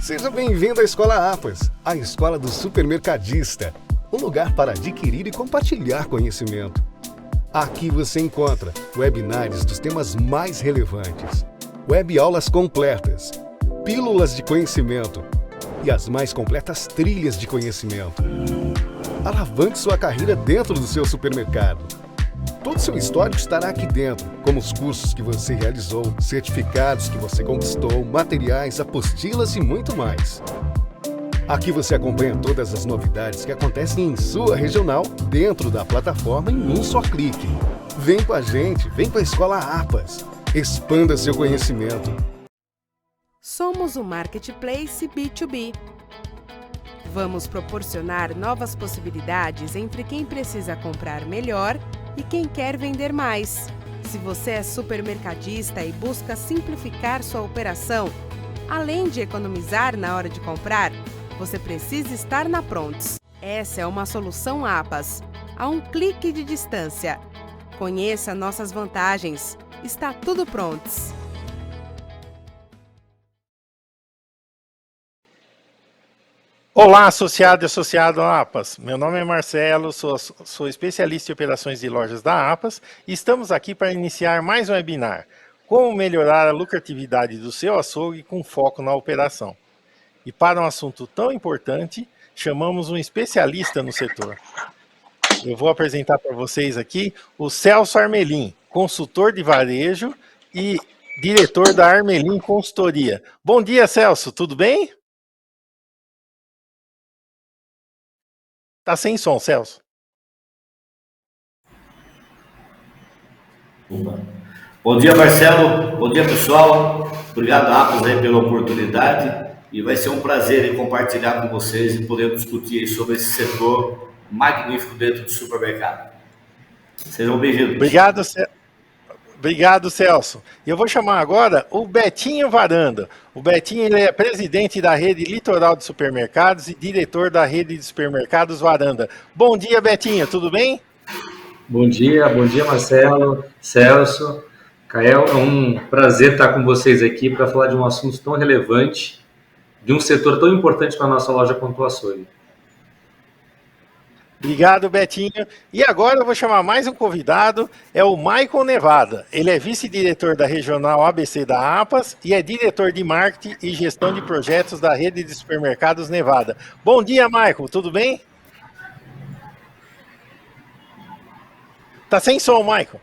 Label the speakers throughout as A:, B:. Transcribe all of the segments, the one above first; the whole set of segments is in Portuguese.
A: Seja bem-vindo à Escola APAS, a escola do supermercadista, um lugar para adquirir e compartilhar conhecimento. Aqui você encontra webinários dos temas mais relevantes, web aulas completas, pílulas de conhecimento e as mais completas trilhas de conhecimento. Alavanque sua carreira dentro do seu supermercado. Todo seu histórico estará aqui dentro, como os cursos que você realizou, certificados que você conquistou, materiais, apostilas e muito mais. Aqui você acompanha todas as novidades que acontecem em sua regional, dentro da plataforma em um só clique. Vem com a gente, vem com a Escola APAS. Expanda seu conhecimento.
B: Somos um marketplace B2B. Vamos proporcionar novas possibilidades entre quem precisa comprar melhor e quem quer vender mais. Se você é supermercadista e busca simplificar sua operação, além de economizar na hora de comprar, você precisa estar na Prontos. Essa é uma solução APAS, a um clique de distância. Conheça nossas vantagens. Está tudo Prontos.
C: Olá, associado e associado à APAS. Meu nome é Marcelo, sou especialista em operações de lojas da APAS e estamos aqui para iniciar mais um webinar. Como melhorar a lucratividade do seu açougue com foco na operação. E para um assunto tão importante, chamamos um especialista no setor. Eu vou apresentar para vocês aqui o Celso Armelin, consultor de varejo e diretor da Armelin Consultoria. Bom dia, Celso, tudo bem? Tá sem som, Celso.
D: Bom dia, Marcelo. Bom dia, pessoal. Obrigado, APAS, aí, pela oportunidade. E vai ser um prazer compartilhar com vocês e poder discutir sobre esse setor magnífico dentro do supermercado. Sejam bem-vindos.
C: Obrigado, Celso. E eu vou chamar agora o Betinho Varanda. O Betinho ele é presidente da rede Litoral de Supermercados e diretor da rede de supermercados Varanda. Bom dia, Betinho, tudo bem?
E: Bom dia, Marcelo, Celso, Kael. É um prazer estar com vocês aqui para falar de um assunto tão relevante, de um setor tão importante para a nossa loja quanto o açougue.
C: Obrigado, Betinho. E agora eu vou chamar mais um convidado, é o Maicon Nevada. Ele é vice-diretor da Regional ABC da APAS e é diretor de marketing e gestão de projetos da rede de supermercados Nevada. Bom dia, Maicon, tudo bem? Tá sem som, Maicon.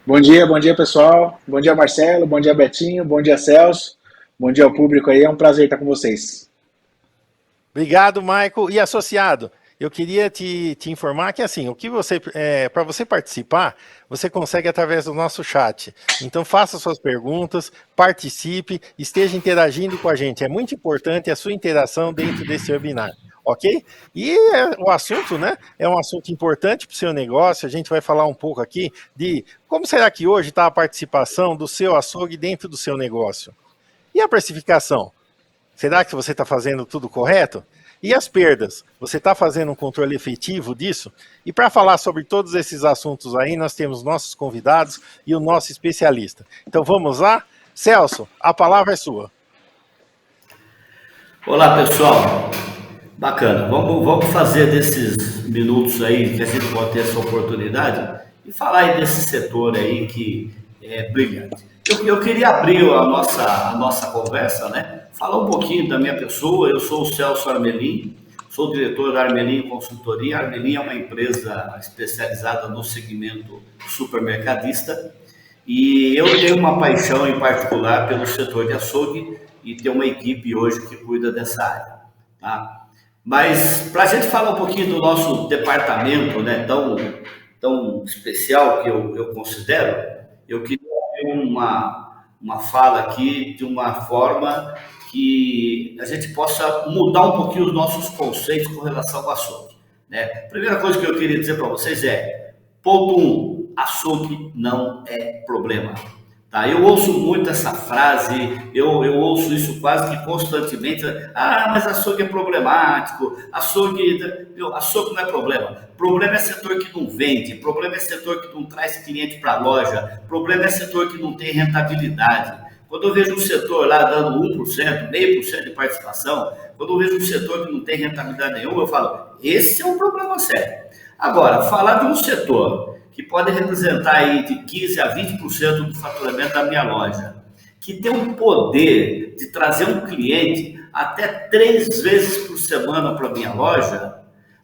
F: Bom dia, pessoal. Bom dia, Marcelo. Bom dia, Betinho. Bom dia, Celso. Bom dia ao público aí. É um prazer estar com vocês.
C: Obrigado, Maicon. E associado, eu queria te informar que assim, para você participar, você consegue através do nosso chat. Então faça suas perguntas, participe, esteja interagindo com a gente. É muito importante a sua interação dentro desse webinar. Ok? E o assunto, né? É um assunto importante para o seu negócio. A gente vai falar um pouco aqui de como será que hoje está a participação do seu açougue dentro do seu negócio. E a precificação? Será que você está fazendo tudo correto? E as perdas? Você está fazendo um controle efetivo disso? E para falar sobre todos esses assuntos aí, nós temos nossos convidados e o nosso especialista. Então vamos lá? Celso, a palavra é sua.
D: Olá, pessoal. Bacana. Vamos fazer desses minutos aí que a gente pode ter essa oportunidade e falar aí desse setor aí que é brilhante. Eu queria abrir a nossa conversa, né? Falar um pouquinho da minha pessoa. Eu sou o Celso Armelin, sou diretor da Armelin Consultoria. A Armelin é uma empresa especializada no segmento supermercadista e eu tenho uma paixão em particular pelo setor de açougue e tenho uma equipe hoje que cuida dessa área, tá? Mas para a gente falar um pouquinho do nosso departamento, né, tão especial que eu considero, eu queria ter uma fala aqui de uma forma que a gente possa mudar um pouquinho os nossos conceitos com relação ao açougue, né? Primeira coisa que eu queria dizer para vocês é, ponto 1, açougue não é problema. Tá, eu ouço muito essa frase, eu ouço isso quase que constantemente. Mas açougue é problemático, açougue não é problema. Problema é setor que não vende, problema é setor que não traz cliente para a loja, problema é setor que não tem rentabilidade. quando eu vejo um setor lá dando 1%, 0,5% de participação, quando eu vejo um setor que não tem rentabilidade nenhuma, eu falo, esse é um problema sério. Agora, falar de um setor que pode representar aí de 15% a 20% do faturamento da minha loja, que tem um poder de trazer um cliente até 3 vezes por semana para a minha loja,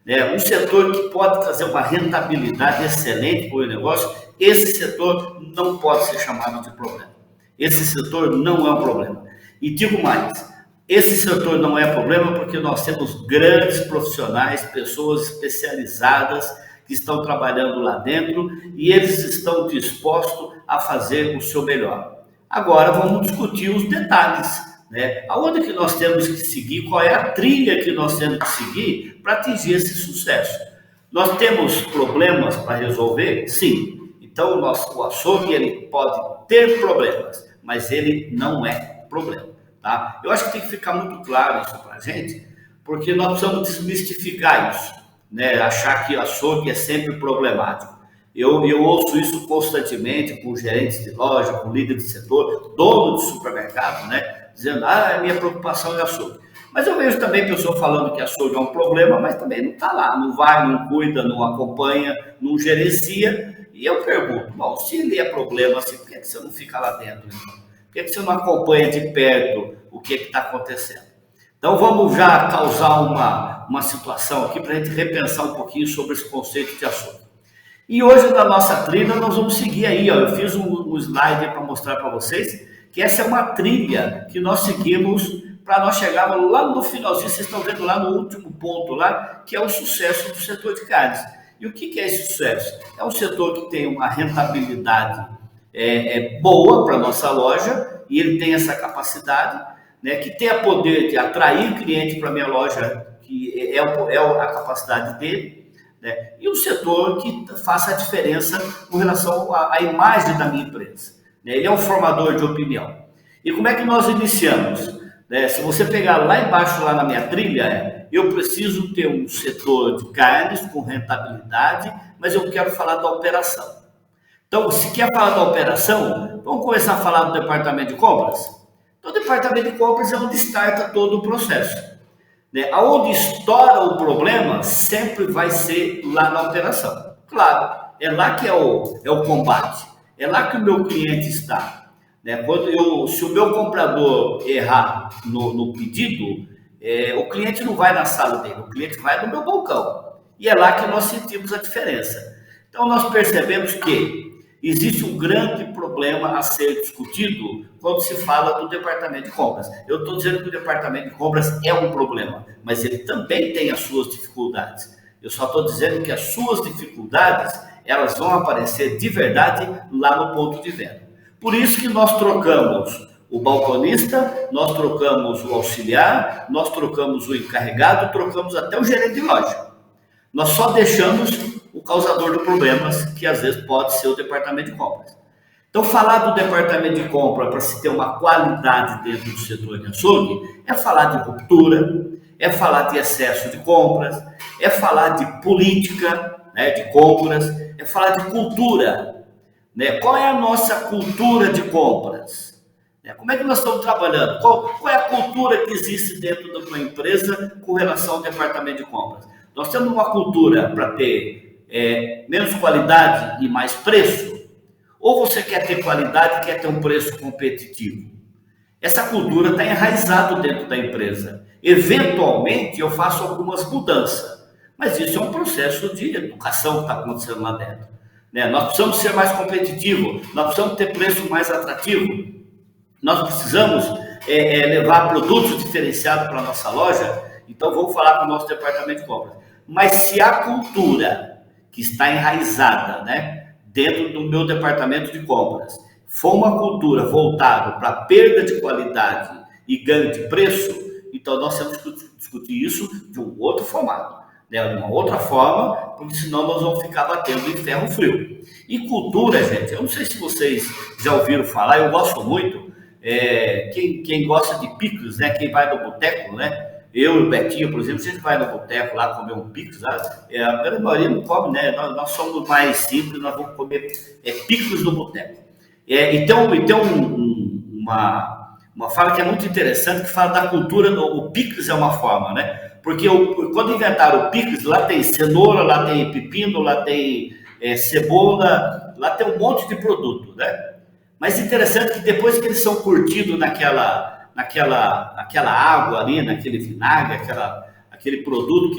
D: né? Um setor que pode trazer uma rentabilidade excelente para o negócio, esse setor não pode ser chamado de problema. Esse setor não é um problema. E digo mais, esse setor não é problema porque nós temos grandes profissionais, pessoas especializadas que estão trabalhando lá dentro e eles estão dispostos a fazer o seu melhor. Agora vamos discutir os detalhes, né? Aonde que nós temos que seguir, qual é a trilha que nós temos que seguir para atingir esse sucesso. Nós temos problemas para resolver? Sim. Então o açougue ele pode ter problemas, mas ele não é problema. Tá? Eu acho que tem que ficar muito claro isso para a gente, porque nós precisamos desmistificar isso, né? Achar que o açougue é sempre problemático. Eu ouço isso constantemente com gerentes de loja, com líderes de setor, dono de supermercado, né? Dizendo, a minha preocupação é açougue. Mas eu vejo também pessoas falando que açougue é um problema, mas também não está lá, não vai, não cuida, não acompanha, não gerencia. E eu pergunto, bom, se ele é problema, assim, por que você não fica lá dentro? Então? Por que você não acompanha de perto o que está acontecendo? Então vamos já causar uma situação aqui para a gente repensar um pouquinho sobre esse conceito de açougue. E hoje na nossa trilha nós vamos seguir aí, ó, eu fiz um slide para mostrar para vocês que essa é uma trilha que nós seguimos para nós chegarmos lá no finalzinho, vocês estão vendo lá no último ponto lá, que é o sucesso do setor de carnes. E o que é esse sucesso? É um setor que tem uma rentabilidade boa para a nossa loja, e ele tem essa capacidade, né, que tem a poder de atrair cliente para a minha loja, que é a capacidade dele, né, e um setor que faça a diferença com relação à imagem da minha empresa. Né, ele é um formador de opinião. E como é que nós iniciamos? Né, se você pegar lá embaixo, lá na minha trilha, eu preciso ter um setor de carnes com rentabilidade, mas eu quero falar da operação. Então, se quer falar da operação, vamos começar a falar do departamento de compras? Então, o departamento de compras é onde starta todo o processo. Né? Aonde estoura o problema, sempre vai ser lá na operação. Claro, é lá que é o combate, é lá que o meu cliente está. Né? Se o meu comprador errar no pedido, o cliente não vai na sala dele, o cliente vai no meu balcão. E é lá que nós sentimos a diferença. Então, nós percebemos que existe um grande problema a ser discutido quando se fala do departamento de compras. Eu estou dizendo que o departamento de compras é um problema, mas ele também tem as suas dificuldades. Eu só estou dizendo que as suas dificuldades, elas vão aparecer de verdade lá no ponto de venda. Por isso que nós trocamos o balconista, nós trocamos o auxiliar, nós trocamos o encarregado, trocamos até o gerente de loja. Nós só deixamos o causador de problemas, que às vezes pode ser o departamento de compras. Então, falar do departamento de compra para se ter uma qualidade dentro do setor de açougue é falar de ruptura, é falar de excesso de compras, é falar de política, né, de compras, é falar de cultura. Né? Qual é a nossa cultura de compras? Como é que nós estamos trabalhando? Qual é a cultura que existe dentro da tua empresa com relação ao departamento de compras? Nós temos uma cultura para ter menos qualidade e mais preço? Ou você quer ter qualidade e quer ter um preço competitivo? Essa cultura está enraizada dentro da empresa. Eventualmente, eu faço algumas mudanças, mas isso é um processo de educação que está acontecendo lá dentro. Né? Nós precisamos ser mais competitivos, nós precisamos ter preço mais atrativo, nós precisamos levar produtos diferenciados para a nossa loja. Então, vamos falar com o nosso departamento de compras. Mas se a cultura que está enraizada, né, dentro do meu departamento de compras for uma cultura voltada para perda de qualidade e ganho de preço, então nós temos que discutir isso de um outro formato, né, de uma outra forma, porque senão nós vamos ficar batendo em ferro frio. E cultura, gente, eu não sei se vocês já ouviram falar, eu gosto muito, quem gosta de picles, né, quem vai no boteco, né, eu e o Betinho, por exemplo, a gente vai no boteco lá comer um picles, a grande maioria não come, né? Nós somos mais simples, nós vamos comer picles no boteco. E tem um uma fala que é muito interessante, que fala da cultura, o picles é uma forma, né? Porque quando inventaram o picles, lá tem cenoura, lá tem pepino, lá tem cebola, lá tem um monte de produto, né? Mas interessante que depois que eles são curtidos naquela água ali, naquele vinagre, aquele produto,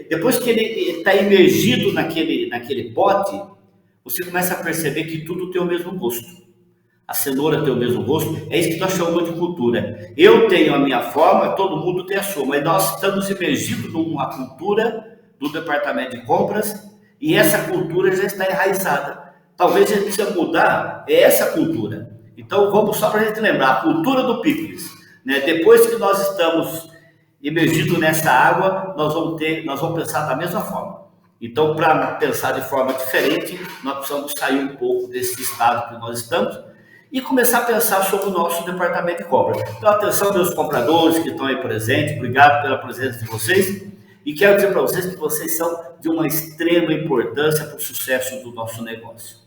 D: depois que ele está imergido naquele pote, você começa a perceber que tudo tem o mesmo gosto. A cenoura tem o mesmo gosto, é isso que nós chamamos de cultura. Eu tenho a minha forma, todo mundo tem a sua, mas nós estamos imergidos numa cultura do departamento de compras e essa cultura já está enraizada. Talvez a gente precisa mudar essa cultura. Então, vamos só para a gente lembrar, a cultura do picles, né? Depois que nós estamos imergidos nessa água, nós vamos pensar da mesma forma. Então, para pensar de forma diferente, nós precisamos sair um pouco desse estado que nós estamos e começar a pensar sobre o nosso departamento de compras. Então, atenção, meus compradores que estão aí presentes, obrigado pela presença de vocês. E quero dizer para vocês que vocês são de uma extrema importância para o sucesso do nosso negócio.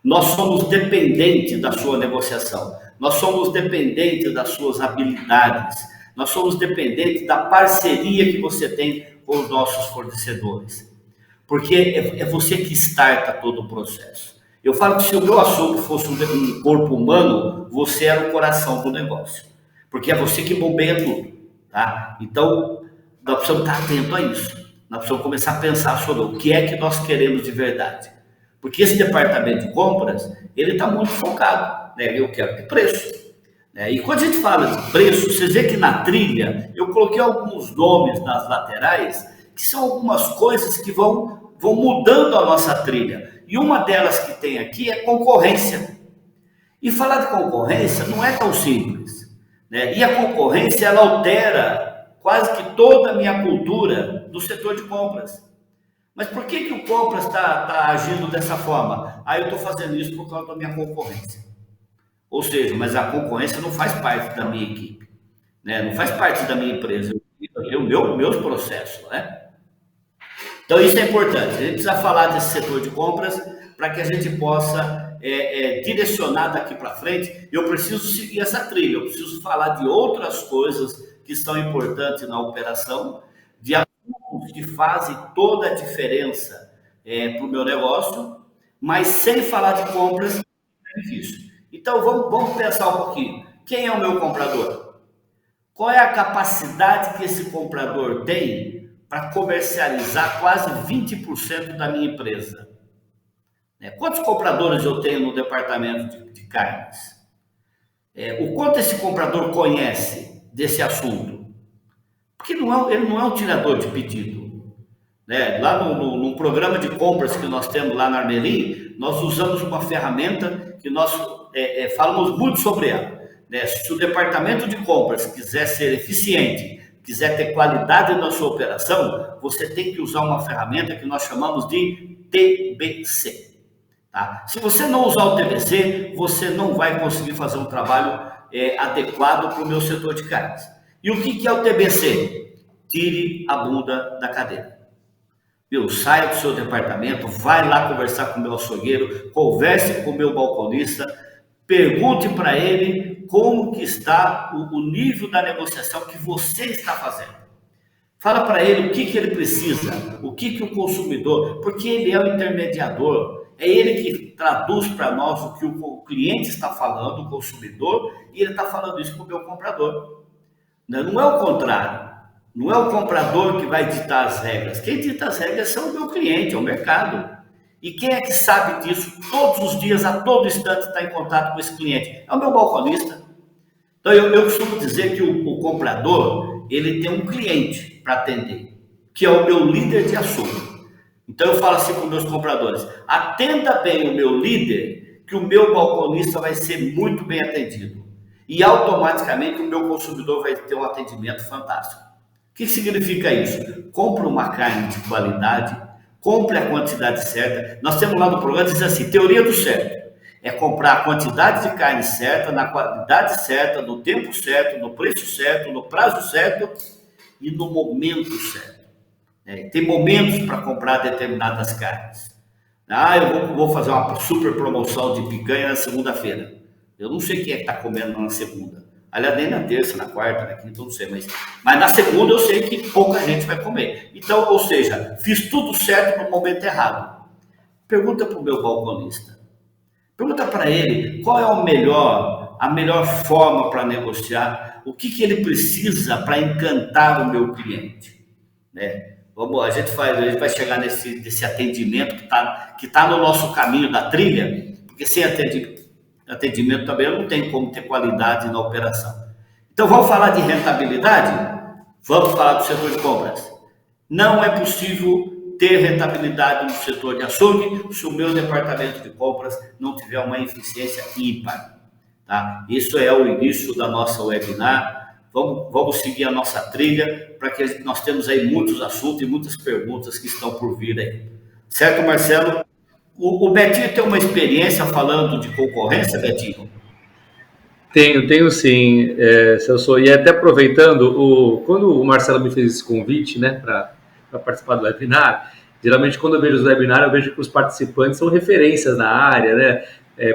D: Nós somos dependentes da sua negociação, nós somos dependentes das suas habilidades, nós somos dependentes da parceria que você tem com os nossos fornecedores. Porque é você que starta todo o processo. Eu falo que se o meu açougue fosse um corpo humano, você era o coração do negócio. Porque é você que bombeia tudo, tá? Então, nós precisamos estar atentos a isso. Nós precisamos começar a pensar sobre o que é que nós queremos de verdade. Porque esse departamento de compras, ele está muito focado, né? Eu quero ter preço. Né? E quando a gente fala de preço, vocês veem que na trilha, eu coloquei alguns nomes nas laterais, que são algumas coisas que vão mudando a nossa trilha. E uma delas que tem aqui é concorrência. E falar de concorrência não é tão simples. Né? E a concorrência, ela altera quase que toda a minha cultura do setor de compras. Mas por que o compras está agindo dessa forma? Eu estou fazendo isso por causa da minha concorrência. Ou seja, mas a concorrência não faz parte da minha equipe. Né? Não faz parte da minha empresa. Meus processos, né? Então, isso é importante. A gente precisa falar desse setor de compras para que a gente possa direcionar daqui para frente. Eu preciso seguir essa trilha, eu preciso falar de outras coisas que são importantes na operação, de assuntos que fazem toda a diferença para o meu negócio, mas sem falar de compras é difícil. Então, vamos pensar um pouquinho. Quem é o meu comprador? Qual é a capacidade que esse comprador tem para comercializar quase 20% da minha empresa? Quantos compradores eu tenho no departamento de carnes? O quanto esse comprador conhece desse assunto? Porque ele não é um tirador de pedido. Lá no programa de compras que nós temos lá na Armelim, nós usamos uma ferramenta que nós falamos muito sobre ela. Se o departamento de compras quiser ser eficiente, quiser ter qualidade na sua operação, você tem que usar uma ferramenta que nós chamamos de TBC. Tá? Se você não usar o TBC, você não vai conseguir fazer um trabalho adequado para o meu setor de carnes. E o que é o TBC? Tire a bunda da cadeira. Saia do seu departamento, vai lá conversar com o meu açougueiro, converse com o meu balconista, pergunte para ele como que está o nível da negociação que você está fazendo. Fala para ele o que ele precisa, o que o consumidor, porque ele é o intermediador, é ele que traduz para nós o que o cliente está falando, o consumidor, e ele está falando isso para o meu comprador. Não é o contrário, não é o comprador que vai ditar as regras, quem dita as regras são o meu cliente, é o mercado. E quem é que sabe disso todos os dias, a todo instante, está em contato com esse cliente? É o meu balconista. Então, eu costumo dizer que o comprador, ele tem um cliente para atender, que é o meu líder de açougue. Então, eu falo assim para os meus compradores, atenda bem o meu líder, que o meu balconista vai ser muito bem atendido. E, automaticamente, o meu consumidor vai ter um atendimento fantástico. O que significa isso? Compre uma carne de qualidade, compre a quantidade certa. Nós temos lá no programa, diz assim, teoria do certo. É comprar a quantidade de carne certa, na qualidade certa, no tempo certo, no preço certo, no prazo certo e no momento certo. Tem momentos para comprar determinadas carnes. Eu vou fazer uma super promoção de picanha na segunda-feira. Eu não sei quem é que está comendo na segunda. Aliás, nem na terça, na quarta, na quinta, eu não sei, mas na segunda eu sei que pouca gente vai comer. Então, ou seja, fiz tudo certo no momento errado. Pergunta para o meu balconista. Pergunta para ele qual é a melhor forma para negociar, o que ele precisa para encantar o meu cliente, né? A gente vai chegar nesse atendimento que tá no nosso caminho da trilha, porque sem atendimento também eu não tenho como ter qualidade na operação. Então vamos falar de rentabilidade? Vamos falar do setor de compras. Não é possível ter rentabilidade no setor de açougue se o meu departamento de compras não tiver uma eficiência ímpar. Tá? Isso é o início da nossa webinar. Vamos seguir a nossa trilha, para que nós temos aí muitos assuntos e muitas perguntas que estão por vir aí. Certo, Marcelo? O Betinho tem uma experiência falando de concorrência, Betinho?
E: Tenho sim, Celso. E até aproveitando, quando o Marcelo me fez esse convite, né, para participar do webinar, geralmente quando eu vejo os webinars, eu vejo que os participantes são referências na área, né,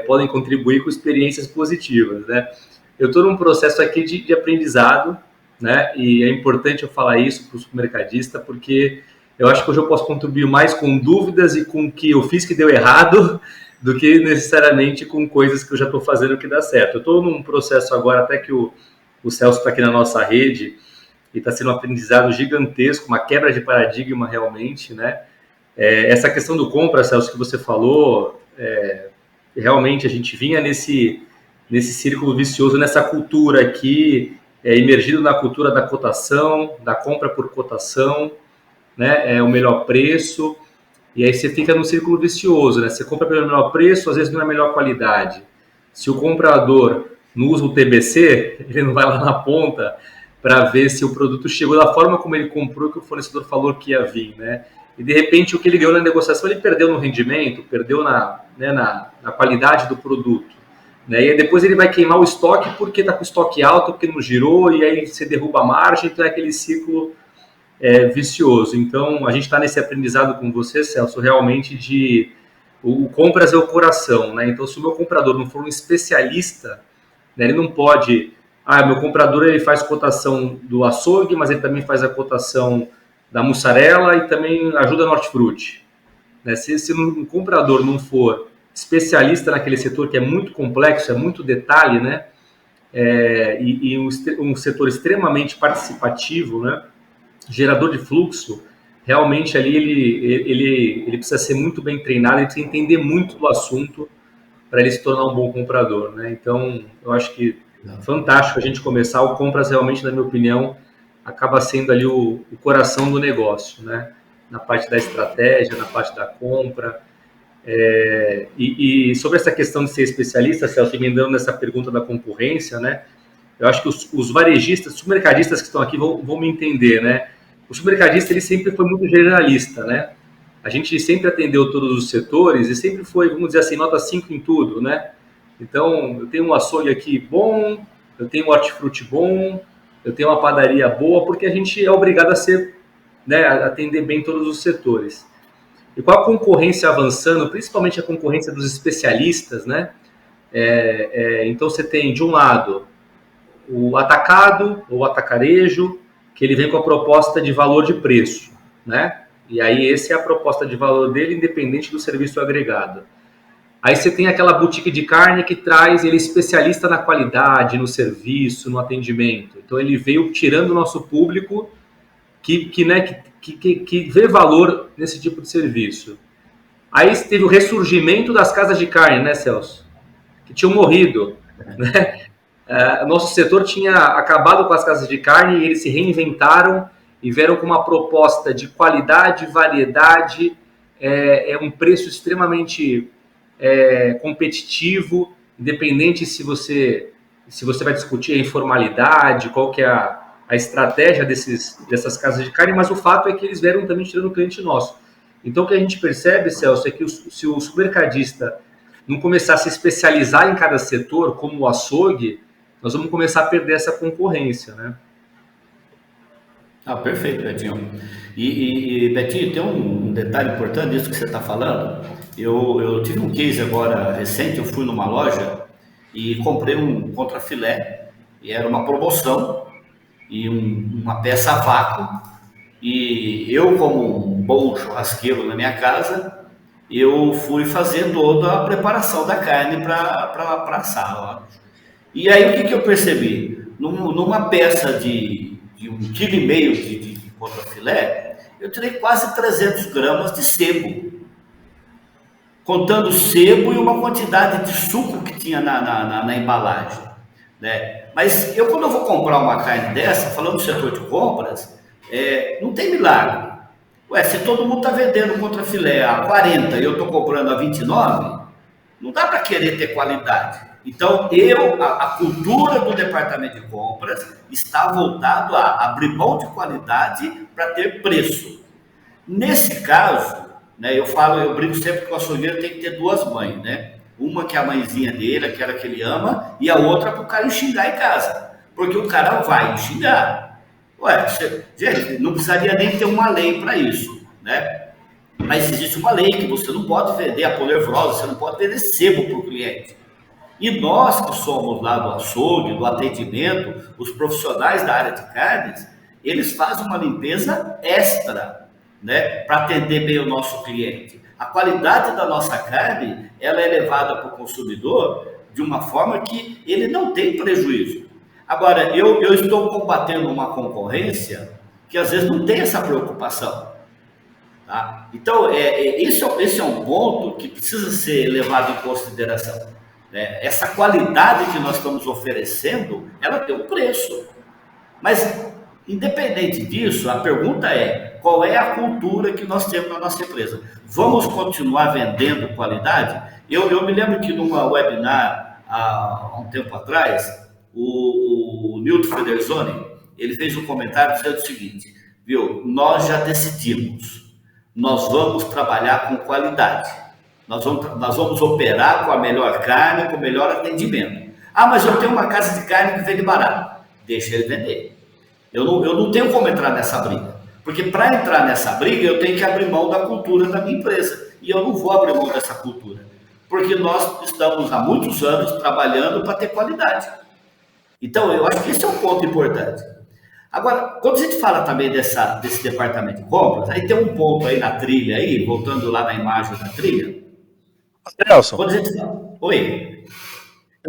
E: podem contribuir com experiências positivas, né. Eu estou num processo aqui de aprendizado, né, e é importante eu falar isso para o supermercadista, porque eu acho que hoje eu posso contribuir mais com dúvidas e com o que eu fiz que deu errado, do que necessariamente com coisas que eu já estou fazendo que dá certo. Eu estou num processo agora, até que o Celso está aqui na nossa rede, e está sendo um aprendizado gigantesco, uma quebra de paradigma realmente, né? Essa questão do compra, Celso, que você falou, realmente a gente vinha nesse círculo vicioso, nessa cultura aqui, imergido na cultura da cotação, da compra por cotação, né? O melhor preço. E aí você fica num círculo vicioso, né? Você compra pelo menor preço, às vezes não é a melhor qualidade. Se o comprador não usa o TBC, ele não vai lá na ponta para ver se o produto chegou da forma como ele comprou, que o fornecedor falou que ia vir, né? E de repente o que ele ganhou na negociação, ele perdeu no rendimento, perdeu na qualidade do produto, né? E aí depois ele vai queimar o estoque porque está com o estoque alto, porque não girou, e aí você derruba a margem, então é aquele ciclo vicioso. Então, a gente está nesse aprendizado com você, Celso, realmente o compras é o coração, né? Então, se o meu comprador não for um especialista, né, ele não pode... meu comprador ele faz cotação do açougue, mas ele também faz a cotação da mussarela e também ajuda no hortifruti, né? Se um comprador não for especialista naquele setor que é muito complexo, é muito detalhe, né? E um setor extremamente participativo, né? Gerador de fluxo, realmente ali ele precisa ser muito bem treinado, ele precisa entender muito do assunto para ele se tornar um bom comprador, né? Então, eu acho que fantástico a gente começar. O compras realmente, na minha opinião, acaba sendo ali o coração do negócio, né? Na parte da estratégia, na parte da compra. E sobre essa questão de ser especialista, Celso, emendando nessa pergunta da concorrência, né? Eu acho que os varejistas, os supermercadistas que estão aqui vão me entender, né? O supermercadista, ele sempre foi muito generalista, né? A gente sempre atendeu todos os setores e sempre foi, vamos dizer assim, nota 5 em tudo, né? Então, eu tenho um açougue aqui bom, eu tenho um hortifruti bom, eu tenho uma padaria boa, porque a gente é obrigado a ser, né, a atender bem todos os setores. E com a concorrência avançando, principalmente a concorrência dos especialistas, né? Então, você tem, de um lado, o atacado ou atacarejo, que ele vem com a proposta de valor de preço, né? E aí essa é a proposta de valor dele, independente do serviço agregado. Aí você tem aquela boutique de carne que traz, ele é especialista na qualidade, no serviço, no atendimento. Então ele veio tirando o nosso público que vê valor nesse tipo de serviço. Aí teve o ressurgimento das casas de carne, né, Celso? Que tinham morrido, né? Nosso setor tinha acabado com as casas de carne e eles se reinventaram e vieram com uma proposta de qualidade, variedade, um preço extremamente competitivo, independente se você vai discutir a informalidade, qual que é a estratégia dessas casas de carne, mas o fato é que eles vieram também tirando o cliente nosso. Então o que a gente percebe, Celso, é que se o supermercadista não começar a se especializar em cada setor, como o açougue, nós vamos começar a perder essa concorrência, né?
D: Perfeito, Betinho. E Betinho, tem um detalhe importante disso que você está falando. Eu tive um case agora recente, eu fui numa loja e comprei um contrafilé, e era uma promoção, e uma peça a vácuo, e eu, como um bom churrasqueiro na minha casa, eu fui fazer toda a preparação da carne para assar. Ó. E aí o que eu percebi? Numa peça de 1,5 kg de contrafilé, eu tirei quase 300 gramas de sebo, contando sebo e uma quantidade de suco que tinha na embalagem, né? Mas quando eu vou comprar uma carne dessa, falando do setor de compras, não tem milagre. Ué, se todo mundo está vendendo contrafilé a 40 e eu estou comprando a 29, não dá para querer ter qualidade. Então, a cultura do departamento de compras está voltado a abrir mão de qualidade para ter preço. Nesse caso, né, eu brinco sempre que o açougueiro tem que ter duas mães, né? Uma que é a mãezinha dele, aquela que ele ama, e a outra para o cara xingar em casa. Porque o cara vai xingar. Ué, gente, não precisaria nem ter uma lei para isso, né? Mas existe uma lei que você não pode vender a polervrosa, você não pode vender sebo para o cliente. E nós que somos lá do açougue, do atendimento, os profissionais da área de carnes, eles fazem uma limpeza extra, né, para atender bem o nosso cliente. A qualidade da nossa carne, ela é levada para o consumidor de uma forma que ele não tem prejuízo. Agora, eu estou combatendo uma concorrência que às vezes não tem essa preocupação. Tá? Então, esse é um ponto que precisa ser levado em consideração. Né? Essa qualidade que nós estamos oferecendo, ela tem um preço. Mas, independente disso, a pergunta é, qual é a cultura que nós temos na nossa empresa? Vamos continuar vendendo qualidade? Eu me lembro que numa webinar, há um tempo atrás, o Nilton Federzoni, ele fez um comentário dizendo o seguinte, viu, nós já decidimos, nós vamos trabalhar com qualidade, nós vamos operar com a melhor carne, com o melhor atendimento. Ah, mas eu tenho uma casa de carne que vende barato, deixa ele vender. Eu não tenho como entrar nessa briga, porque para entrar nessa briga eu tenho que abrir mão da cultura da minha empresa, e eu não vou abrir mão dessa cultura, porque nós estamos há muitos anos trabalhando para ter qualidade. Então, eu acho que esse é um ponto importante. Agora, quando a gente fala também desse departamento de compras, aí tem um ponto aí na trilha, aí, voltando lá na imagem da trilha.
C: Nelson,
D: Quando a gente fala... Oi.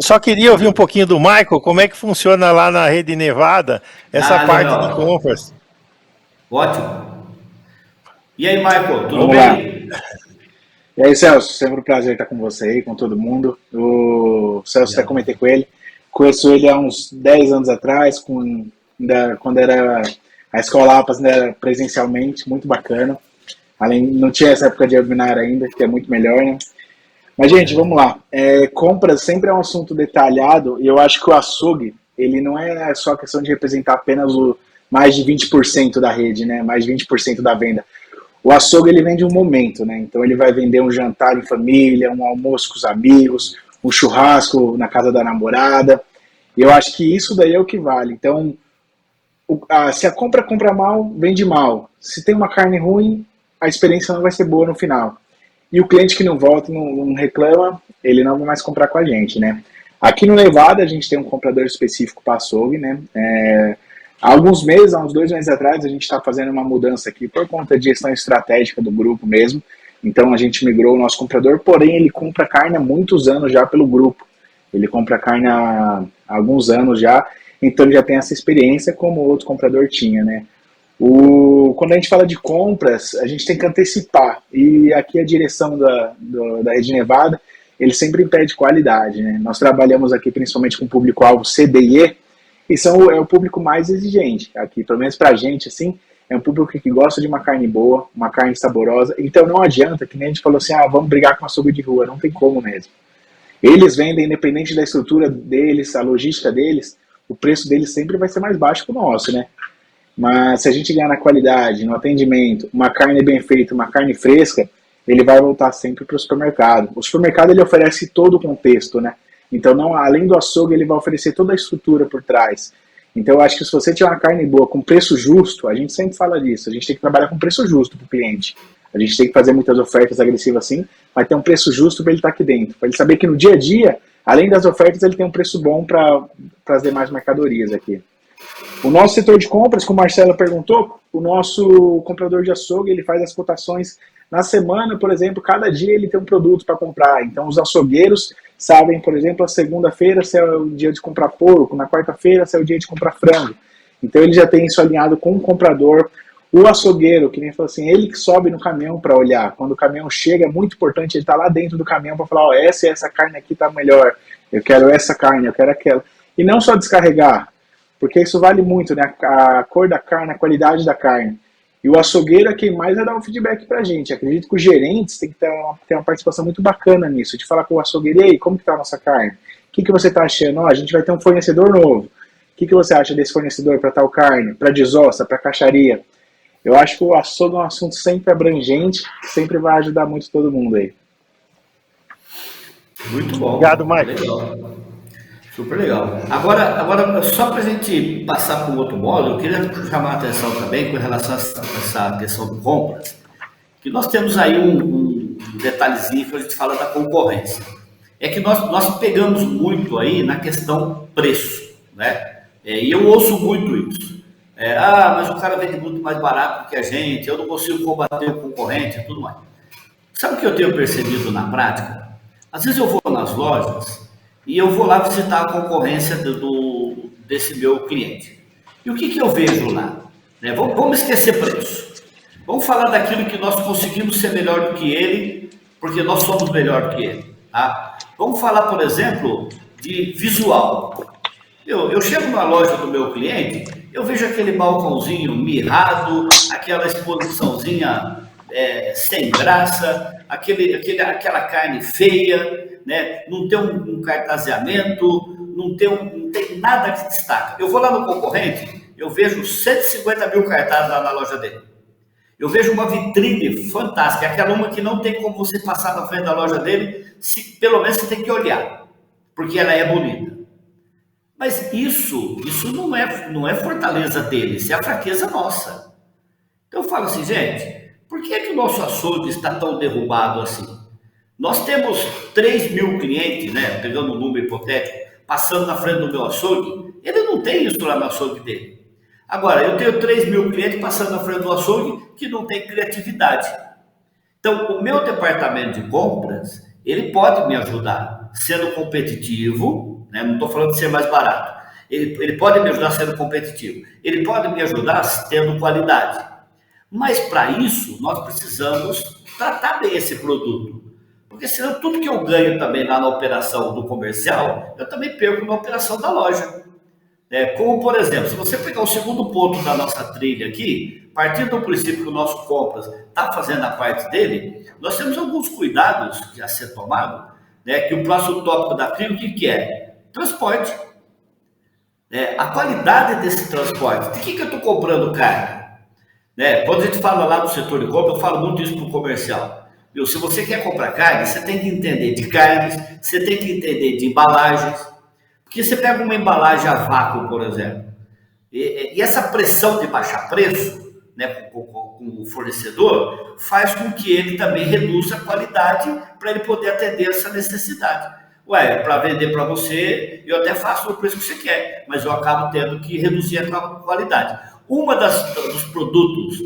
C: eu só queria ouvir um pouquinho do Michael, como é que funciona lá na Rede Nevada, essa parte
D: legal.
C: de compras.
D: Ótimo. E aí, Michael, tudo
F: Vamos
D: bem?
F: lá. E aí, Celso, sempre um prazer estar com você aí, com todo mundo. O Celso, até comentei com ele. Conheço ele há uns 10 anos atrás, quando era a Escola APAS, ainda era presencialmente, muito bacana. Além, não tinha essa época de webinar ainda, que é muito melhor, né? Mas, gente, vamos lá. Compras sempre é um assunto detalhado, e eu acho que o açougue, ele não é só questão de representar apenas mais de 20% da rede, né? Mais de 20% da venda. O açougue, ele vende um momento, né? Então, ele vai vender um jantar em família, um almoço com os amigos, um churrasco na casa da namorada. E eu acho que isso daí é o que vale. Então, se a compra mal, vende mal. Se tem uma carne ruim, a experiência não vai ser boa no final. E o cliente que não volta, não reclama, ele não vai mais comprar com a gente, né? Aqui no Nevada, a gente tem um comprador específico para açougue, né? Há uns 2 meses atrás, a gente está fazendo uma mudança aqui por conta de gestão estratégica do grupo mesmo. Então, a gente migrou o nosso comprador, porém, ele compra carne há muitos anos já pelo grupo. Ele compra carne há alguns anos já, então ele já tem essa experiência como outro comprador tinha, né? Quando a gente fala de compras, a gente tem que antecipar, e aqui a direção da Rede Nevada, ele sempre pede qualidade, né? Nós trabalhamos aqui principalmente com o público-alvo C, D e E, e é o público mais exigente aqui, pelo menos pra gente, assim, é um público que gosta de uma carne boa, uma carne saborosa, então não adianta, que nem a gente falou assim, vamos brigar com açougue de rua, não tem como mesmo. Eles vendem, independente da estrutura deles, a logística deles, o preço deles sempre vai ser mais baixo que o nosso, né? Mas se a gente ganhar na qualidade, no atendimento, uma carne bem feita, uma carne fresca, ele vai voltar sempre para o supermercado. O supermercado, ele oferece todo o contexto, né? Então, além do açougue, ele vai oferecer toda a estrutura por trás. Então eu acho que se você tiver uma carne boa com preço justo, a gente sempre fala disso, a gente tem que trabalhar com preço justo para o cliente. A gente tem que fazer muitas ofertas agressivas assim, mas ter um preço justo para ele estar aqui dentro, para ele saber que no dia a dia, além das ofertas, ele tem um preço bom para as demais mercadorias aqui. O nosso setor de compras, como o Marcelo perguntou, o nosso comprador de açougue, ele faz as cotações na semana, por exemplo, cada dia ele tem um produto para comprar. Então os açougueiros sabem, por exemplo, a segunda-feira se é o dia de comprar porco, na quarta-feira se é o dia de comprar frango. Então ele já tem isso alinhado com o comprador. O açougueiro, que nem falou assim, ele que sobe no caminhão para olhar. Quando o caminhão chega, é muito importante ele estar lá dentro do caminhão para falar, ó, essa carne aqui está melhor, eu quero essa carne, eu quero aquela. E não só descarregar, porque isso vale muito, né? A cor da carne, a qualidade da carne. E o açougueiro é quem mais vai dar um feedback pra gente. Acredito que os gerentes têm que ter uma participação muito bacana nisso, de falar com o açougueiro, e aí, como que tá a nossa carne? O que você tá achando? Ó, a gente vai ter um fornecedor novo. O que você acha desse fornecedor para tal carne, para desossa, para caixaria? Eu acho que o açougue é um assunto sempre abrangente, que sempre vai ajudar muito todo mundo aí.
D: Muito bom.
C: Obrigado, Mike.
D: Legal. Super legal. Agora só para a gente passar para um outro modo, eu queria chamar a atenção também com relação a essa questão de compras, que nós temos aí um detalhezinho que a gente fala da concorrência. É que nós pegamos muito aí na questão preço, né? E eu ouço muito isso. Mas o cara vende muito mais barato que a gente, eu não consigo combater o concorrente e tudo mais. Sabe o que eu tenho percebido na prática? Às vezes eu vou nas lojas e eu vou lá visitar a concorrência desse meu cliente. E o que eu vejo lá? Né? Vamos esquecer preço. Vamos falar daquilo que nós conseguimos ser melhor do que ele, porque nós somos melhor do que ele. Tá? Vamos falar, por exemplo, de visual. Eu chego na loja do meu cliente, eu vejo aquele balcãozinho mirrado, aquela exposiçãozinha sem graça, aquela carne feia, né? Não tem um cartazeamento, não tem nada que destaca. Eu vou lá no concorrente, eu vejo 150 mil cartazes lá na loja dele. Eu vejo uma vitrine fantástica, aquela uma que não tem como você passar na frente da loja dele, pelo menos você tem que olhar, porque ela é bonita. Mas isso não é fortaleza dele, isso é a fraqueza nossa. Então eu falo assim, gente, por que o nosso açougue está tão derrubado assim? Nós temos 3 mil clientes, né, pegando um número hipotético, passando na frente do meu açougue, ele não tem isso lá no açougue dele. Agora, eu tenho 3 mil clientes passando na frente do açougue que não tem criatividade. Então, o meu departamento de compras, ele pode me ajudar sendo competitivo, né? Não estou falando de ser mais barato. Ele pode me ajudar sendo competitivo. Ele pode me ajudar tendo qualidade. Mas, para isso, nós precisamos tratar bem esse produto. Porque senão tudo que eu ganho também lá na operação do comercial, eu também perco na operação da loja. Como, por exemplo, se você pegar o segundo ponto da nossa trilha aqui, partindo do princípio que o nosso compras está fazendo a parte dele, nós temos alguns cuidados a ser tomado, né, que o próximo tópico da trilha, o que é? Transporte. A qualidade desse transporte. De que eu estou comprando carne? Quando a gente fala lá do setor de compra, eu falo muito isso para o comercial. Se você quer comprar carne, você tem que entender de carnes, você tem que entender de embalagens. Porque você pega uma embalagem a vácuo, por exemplo, e essa pressão de baixar preço, né, com o fornecedor, faz com que ele também reduza a qualidade para ele poder atender essa necessidade. Para vender para você, eu até faço o preço que você quer, mas eu acabo tendo que reduzir a qualidade. Uma dos produtos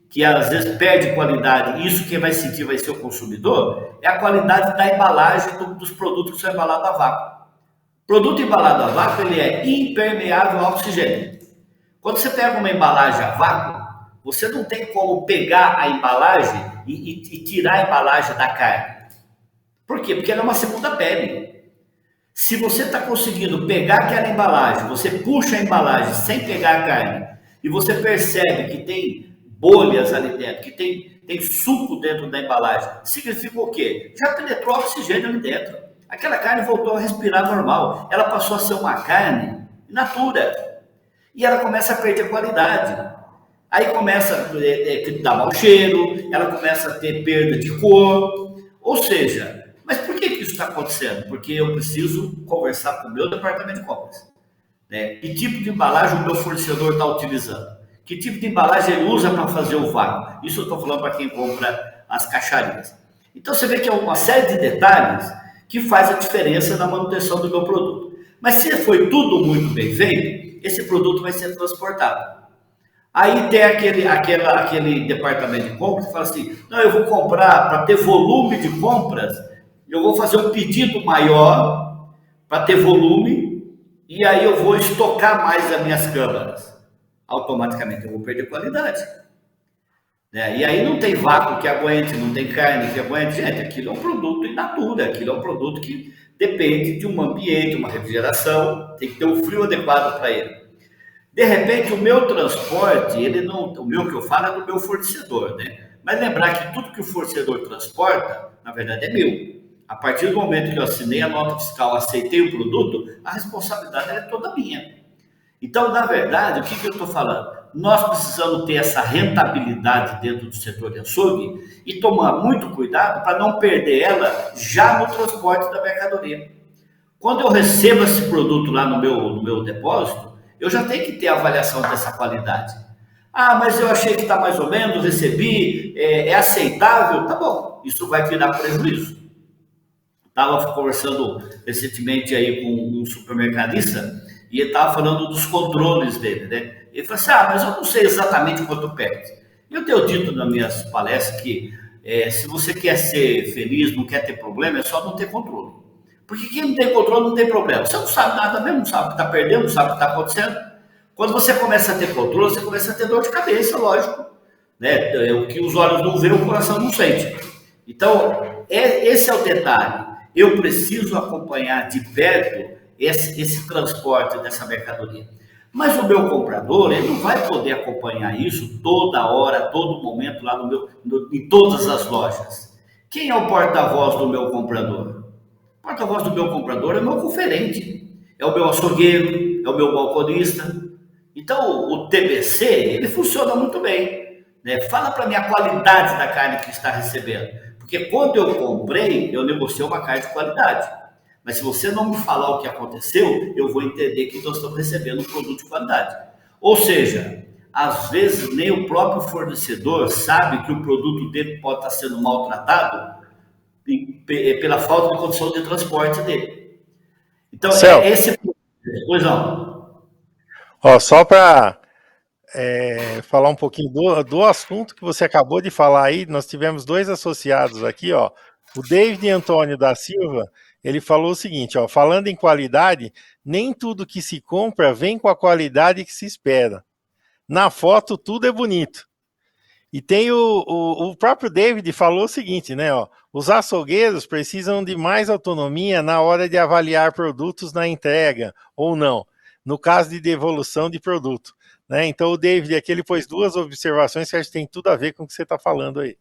D: que às vezes perde qualidade, e isso quem vai sentir vai ser o consumidor, é a qualidade da embalagem dos produtos que são embalados a vácuo. Produto embalado a vácuo, ele é impermeável ao oxigênio. Quando você pega uma embalagem a vácuo, você não tem como pegar a embalagem e tirar a embalagem da carne. Por quê? Porque ela é uma segunda pele. Se você está conseguindo pegar aquela embalagem, você puxa a embalagem sem pegar a carne, e você percebe que tem bolhas ali dentro, que tem suco dentro da embalagem, significa o quê? Já penetrou oxigênio ali dentro. Aquela carne voltou a respirar normal. Ela passou a ser uma carne natura. E ela começa a perder qualidade. Aí começa a dar mau cheiro, ela começa a ter perda de cor. Ou seja, mas por que isso está acontecendo? Porque eu preciso conversar com o meu departamento de compras. né? Que tipo de embalagem o meu fornecedor está utilizando? Que tipo de embalagem ele usa para fazer o vácuo? Isso eu estou falando para quem compra as caixarias. Então você vê que é uma série de detalhes que faz a diferença na manutenção do meu produto. Mas se foi tudo muito bem feito, esse produto vai ser transportado. Aí tem aquele departamento de compras que fala assim, não, eu vou comprar, para ter volume de compras, eu vou fazer um pedido maior para ter volume, e aí eu vou estocar mais as minhas câmaras. Automaticamente eu vou perder qualidade. Né? E aí não tem vácuo que aguente, não tem carne que aguente. Gente, aquilo é um produto in natura, aquilo é um produto que depende de um ambiente, uma refrigeração, tem que ter o frio adequado para ele. De repente, o meu transporte, o meu que eu falo é do meu fornecedor, né? Mas lembrar que tudo que o fornecedor transporta, na verdade, é meu. A partir do momento que eu assinei a nota fiscal, aceitei o produto, a responsabilidade é toda minha. Então, na verdade, o que eu estou falando? Nós precisamos ter essa rentabilidade dentro do setor de açougue e tomar muito cuidado para não perder ela já no transporte da mercadoria. Quando eu recebo esse produto lá no meu depósito, eu já tenho que ter a avaliação dessa qualidade. Ah, mas eu achei que está mais ou menos, recebi, é aceitável? Tá bom, isso vai virar prejuízo. Estava conversando recentemente aí com um supermercadista e ele estava falando dos controles dele, né? Ele falou assim, mas eu não sei exatamente quanto perde. Eu tenho dito nas minhas palestras que se você quer ser feliz, não quer ter problema, é só não ter controle. Porque quem não tem controle não tem problema. Você não sabe nada mesmo, não sabe o que está perdendo, não sabe o que está acontecendo. Quando você começa a ter controle, você começa a ter dor de cabeça, lógico. Né? O que os olhos não veem, o coração não sente. Então, esse é o detalhe. Eu preciso acompanhar de perto esse transporte dessa mercadoria. Mas o meu comprador, ele não vai poder acompanhar isso toda hora, todo momento, lá em todas as lojas. Quem é o porta-voz do meu comprador? O porta-voz do meu comprador é o meu conferente, é o meu açougueiro, é o meu balconista. Então, o TBC, ele funciona muito bem. Né? Fala para mim a qualidade da carne que está recebendo. Porque quando eu comprei, eu negociei uma carne de qualidade. Mas se você não me falar o que aconteceu, eu vou entender que nós estamos recebendo um produto de qualidade. Ou seja, às vezes nem o próprio fornecedor sabe que o produto dele pode estar sendo maltratado pela falta de condição de transporte dele. Então, esse... Pois não.
C: Só para falar um pouquinho do assunto que você acabou de falar aí, nós tivemos 2 associados aqui, ó. O David Antônio da Silva, ele falou o seguinte, ó, falando em qualidade, nem tudo que se compra vem com a qualidade que se espera. Na foto tudo é bonito. E tem o próprio David falou o seguinte, né, ó, os açougueiros precisam de mais autonomia na hora de avaliar produtos na entrega, ou não, no caso de devolução de produto. Né? Então o David aqui ele pôs 2 observações que acho que tem tudo a ver com o que você está falando aí.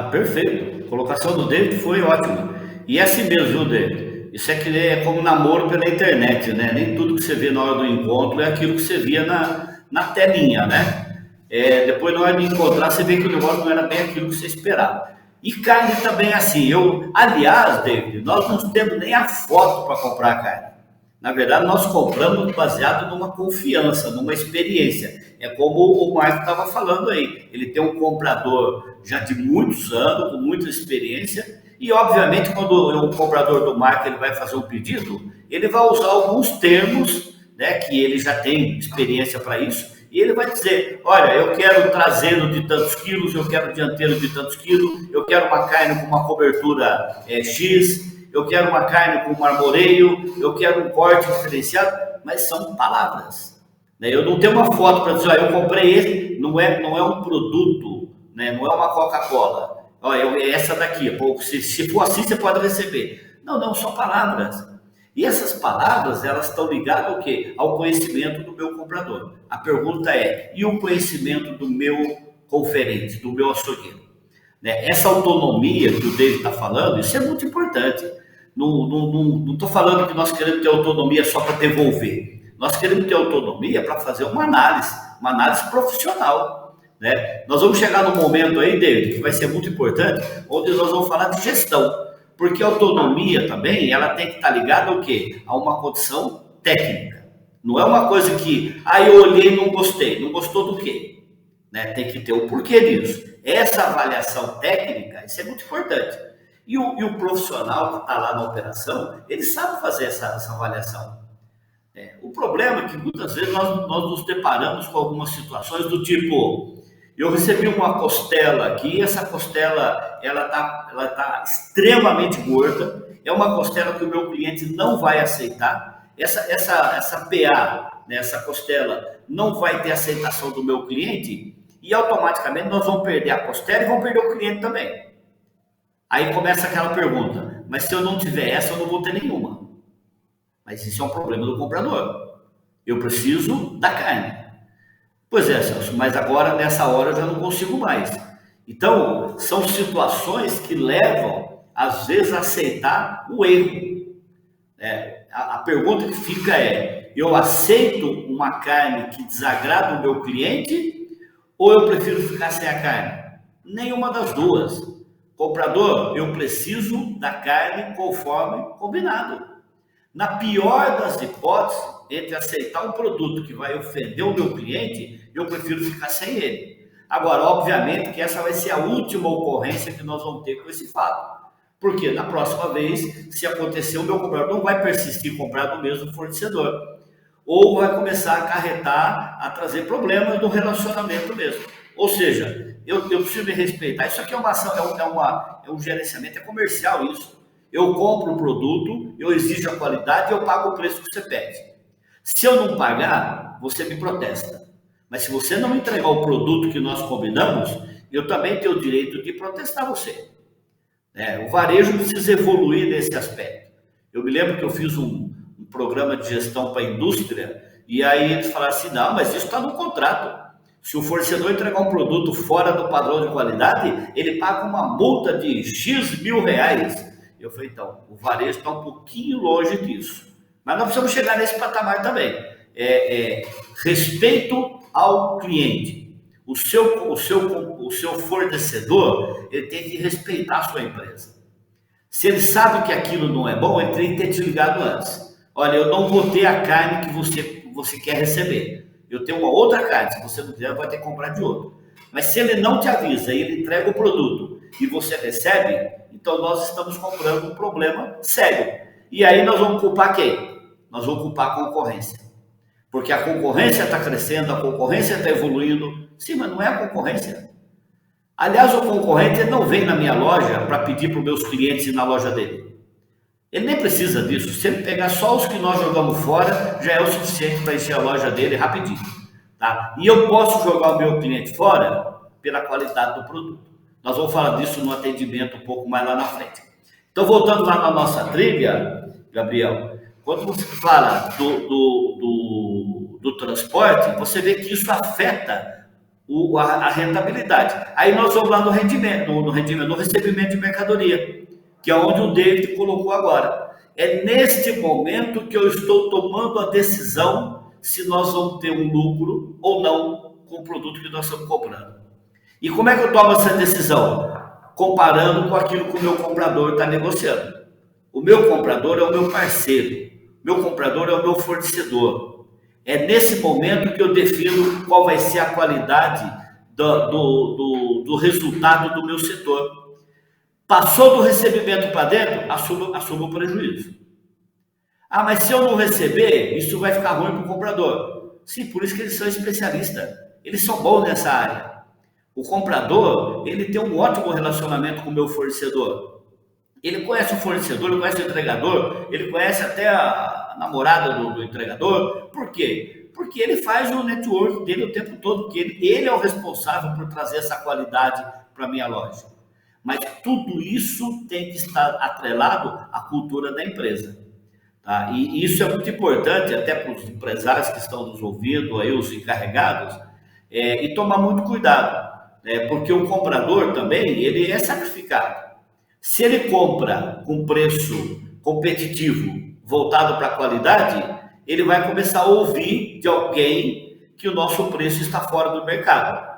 D: Perfeito. A colocação do David foi ótima. E é assim mesmo, viu, David? Isso é como namoro pela internet, né? Nem tudo que você vê na hora do encontro é aquilo que você via na telinha, né? Depois, na hora de encontrar, você vê que o negócio não era bem aquilo que você esperava. E carne também é assim. Aliás, David, nós não temos nem a foto para comprar a carne. Na verdade, nós compramos baseado numa confiança, numa experiência. É como o Marco estava falando aí. Ele tem um comprador já de muitos anos, com muita experiência. E, obviamente, quando o comprador do Marco ele vai fazer um pedido, ele vai usar alguns termos, né, que ele já tem experiência para isso. E ele vai dizer, olha, eu quero traseiro de tantos quilos, eu quero dianteiro de tantos quilos, eu quero uma carne com uma cobertura X, eu quero uma carne com marmoreio, eu quero um corte diferenciado, mas são palavras. Né? Eu não tenho uma foto para dizer, eu comprei esse, não é um produto, né? Não é uma Coca-Cola. Olha, é essa daqui, se for assim você pode receber. Não, são palavras. E essas palavras, elas estão ligadas ao quê? Ao conhecimento do meu comprador. A pergunta é, e o conhecimento do meu conferente, do meu açougueiro? Né? Essa autonomia que o David está falando, isso é muito importante. Não estou falando que nós queremos ter autonomia só para devolver. Nós queremos ter autonomia para fazer uma análise profissional. Né? Nós vamos chegar num momento aí, David, que vai ser muito importante, onde nós vamos falar de gestão. Porque a autonomia também, ela tem que estar ligada ao quê? A uma condição técnica. Não é uma coisa que, eu olhei e não gostei. Não gostou do quê? Né? Tem que ter o porquê disso. Essa avaliação técnica, isso é muito importante. E o profissional que está lá na operação, ele sabe fazer essa avaliação. O problema é que muitas vezes nós nos deparamos com algumas situações do tipo, eu recebi uma costela aqui, essa costela ela tá extremamente gorda, é uma costela que o meu cliente não vai aceitar, essa PA, né, essa costela não vai ter aceitação do meu cliente e automaticamente nós vamos perder a costela e vamos perder o cliente também. Aí começa aquela pergunta, mas se eu não tiver essa, eu não vou ter nenhuma. Mas isso é um problema do comprador. Eu preciso da carne. Pois é, Celso, mas agora, nessa hora, eu já não consigo mais. Então, são situações que levam, às vezes, a aceitar o erro. A pergunta que fica é, eu aceito uma carne que desagrada o meu cliente ou eu prefiro ficar sem a carne? Nenhuma das duas. Comprador, eu preciso da carne conforme combinado. Na pior das hipóteses, entre aceitar um produto que vai ofender o meu cliente, eu prefiro ficar sem ele. Agora, obviamente que essa vai ser a última ocorrência que nós vamos ter com esse fato. Porque na próxima vez, se acontecer, o meu comprador não vai persistir em comprar do mesmo fornecedor. Ou vai começar a acarretar, a trazer problemas no relacionamento mesmo. Ou seja, eu preciso me respeitar. Isso aqui é uma ação, é um gerenciamento, é comercial isso. Eu compro o produto, eu exijo a qualidade e eu pago o preço que você pede. Se eu não pagar, você me protesta. Mas se você não entregar o produto que nós combinamos, eu também tenho o direito de protestar você. O varejo precisa evoluir nesse aspecto. Eu me lembro que eu fiz um programa de gestão para a indústria e aí eles falaram assim, não, mas isso está no contrato. Se o fornecedor entregar um produto fora do padrão de qualidade, ele paga uma multa de X mil reais. Eu falei, então, o varejo está um pouquinho longe disso. Mas nós precisamos chegar nesse patamar também. Respeito ao cliente. O seu fornecedor, ele tem que respeitar a sua empresa. Se ele sabe que aquilo não é bom, ele tem que ter te ligado antes. Olha, eu não vou ter a carne que você quer receber. Eu tenho uma outra carne, se você não quiser, vai ter que comprar de outro. Mas se ele não te avisa e ele entrega o produto e você recebe, então nós estamos comprando um problema sério. E aí nós vamos culpar quem? Nós vamos culpar a concorrência. Porque a concorrência está crescendo, a concorrência está evoluindo. Sim, mas não é a concorrência. Aliás, o concorrente não vem na minha loja para pedir para os meus clientes ir na loja dele. Ele nem precisa disso. Se ele pegar só os que nós jogamos fora, já é o suficiente para encher a loja dele rapidinho. Tá? E eu posso jogar o meu cliente fora pela qualidade do produto. Nós vamos falar disso no atendimento um pouco mais lá na frente. Então, voltando lá na nossa trilha, Gabriel, quando você fala do transporte, você vê que isso afeta a rentabilidade. Aí nós vamos lá no rendimento, no recebimento de mercadoria, que é onde o David colocou agora. É neste momento que eu estou tomando a decisão se nós vamos ter um lucro ou não com o produto que nós estamos comprando. E como é que eu tomo essa decisão? Comparando com aquilo que o meu comprador está negociando. O meu comprador é o meu parceiro. Meu comprador é o meu fornecedor. É nesse momento que eu defino qual vai ser a qualidade do resultado do meu setor. Passou do recebimento para dentro, assumo o prejuízo. Ah, mas se eu não receber, isso vai ficar ruim para o comprador. Sim, por isso que eles são especialistas. Eles são bons nessa área. O comprador, ele tem um ótimo relacionamento com o meu fornecedor. Ele conhece o fornecedor, ele conhece o entregador, ele conhece até a namorada do entregador. Por quê? Porque ele faz o network dele o tempo todo, porque ele é o responsável por trazer essa qualidade para a minha loja. Mas tudo isso tem que estar atrelado à cultura da empresa. Tá? E isso é muito importante até para os empresários que estão nos ouvindo, aí, os encarregados, e tomar muito cuidado, porque o comprador também ele é sacrificado. Se ele compra com preço competitivo voltado para a qualidade, ele vai começar a ouvir de alguém que o nosso preço está fora do mercado.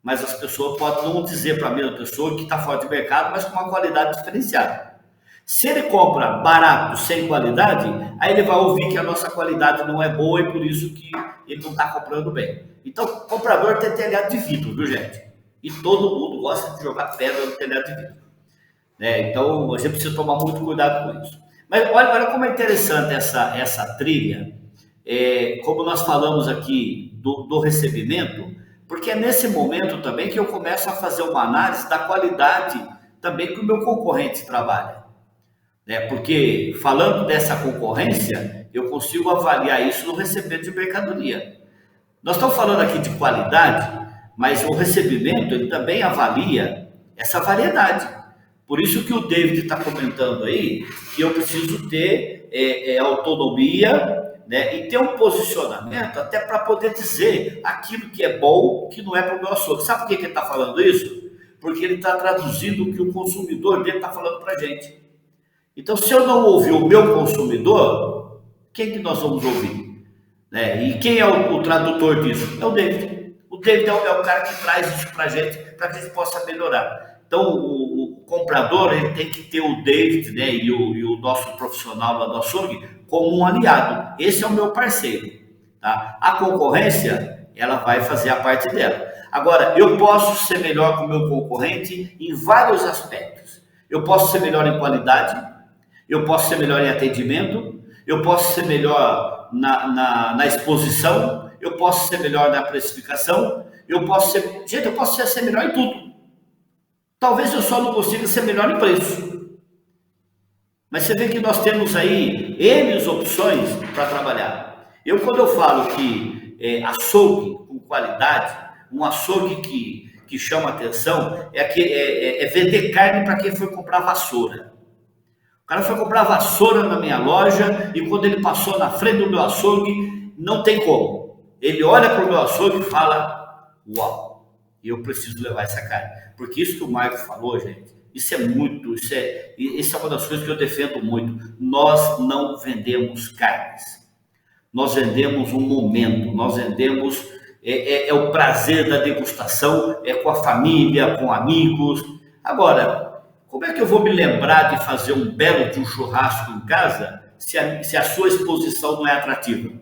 D: Mas as pessoas podem não dizer para a mesma pessoa que está fora do mercado, mas com uma qualidade diferenciada. Se ele compra barato, sem qualidade, aí ele vai ouvir que a nossa qualidade não é boa e por isso que ele não está comprando bem. Então, o comprador tem telhado de vidro, viu, gente? E todo mundo gosta de jogar pedra no telhado de vidro. Então, a gente precisa tomar muito cuidado com isso. Mas olha como é interessante essa trilha, como nós falamos aqui do recebimento, porque é nesse momento também que eu começo a fazer uma análise da qualidade também que o meu concorrente trabalha. Porque falando dessa concorrência, eu consigo avaliar isso no recebimento de mercadoria. Nós estamos falando aqui de qualidade, mas o recebimento ele também avalia essa variedade. Por isso que o David está comentando aí que eu preciso ter autonomia, né, e ter um posicionamento até para poder dizer aquilo que é bom, que não é para o meu açougue. Sabe por que ele está falando isso? Porque ele está traduzindo o que o consumidor dele está falando para a gente. Então, se eu não ouvir o meu consumidor, quem que nós vamos ouvir? E quem é o tradutor disso? É o David. O David é o cara que traz isso para a gente possa melhorar. Então, o comprador ele tem que ter o David, né, e o nosso profissional lá do açougue como um aliado. Esse é o meu parceiro. Tá? A concorrência, ela vai fazer a parte dela. Agora, eu posso ser melhor que o meu concorrente em vários aspectos. Eu posso ser melhor em qualidade, eu posso ser melhor em atendimento, eu posso ser melhor na exposição, eu posso ser melhor na precificação, eu posso ser melhor em tudo. Talvez eu só não consiga ser melhor em preço. Mas você vê que nós temos aí N opções para trabalhar. Quando eu falo que açougue com qualidade, um açougue que chama atenção, é vender carne para quem foi comprar vassoura. O cara foi comprar vassoura na minha loja e quando ele passou na frente do meu açougue, não tem como. Ele olha para o meu açougue e fala, uau, eu preciso levar essa carne. Porque isso que o Marco falou, gente, isso é uma das coisas que eu defendo muito. Nós não vendemos carnes. Nós vendemos um momento, nós vendemos o prazer da degustação, com a família, com amigos. Agora, como é que eu vou me lembrar de fazer um belo de um churrasco em casa se a sua exposição não é atrativa?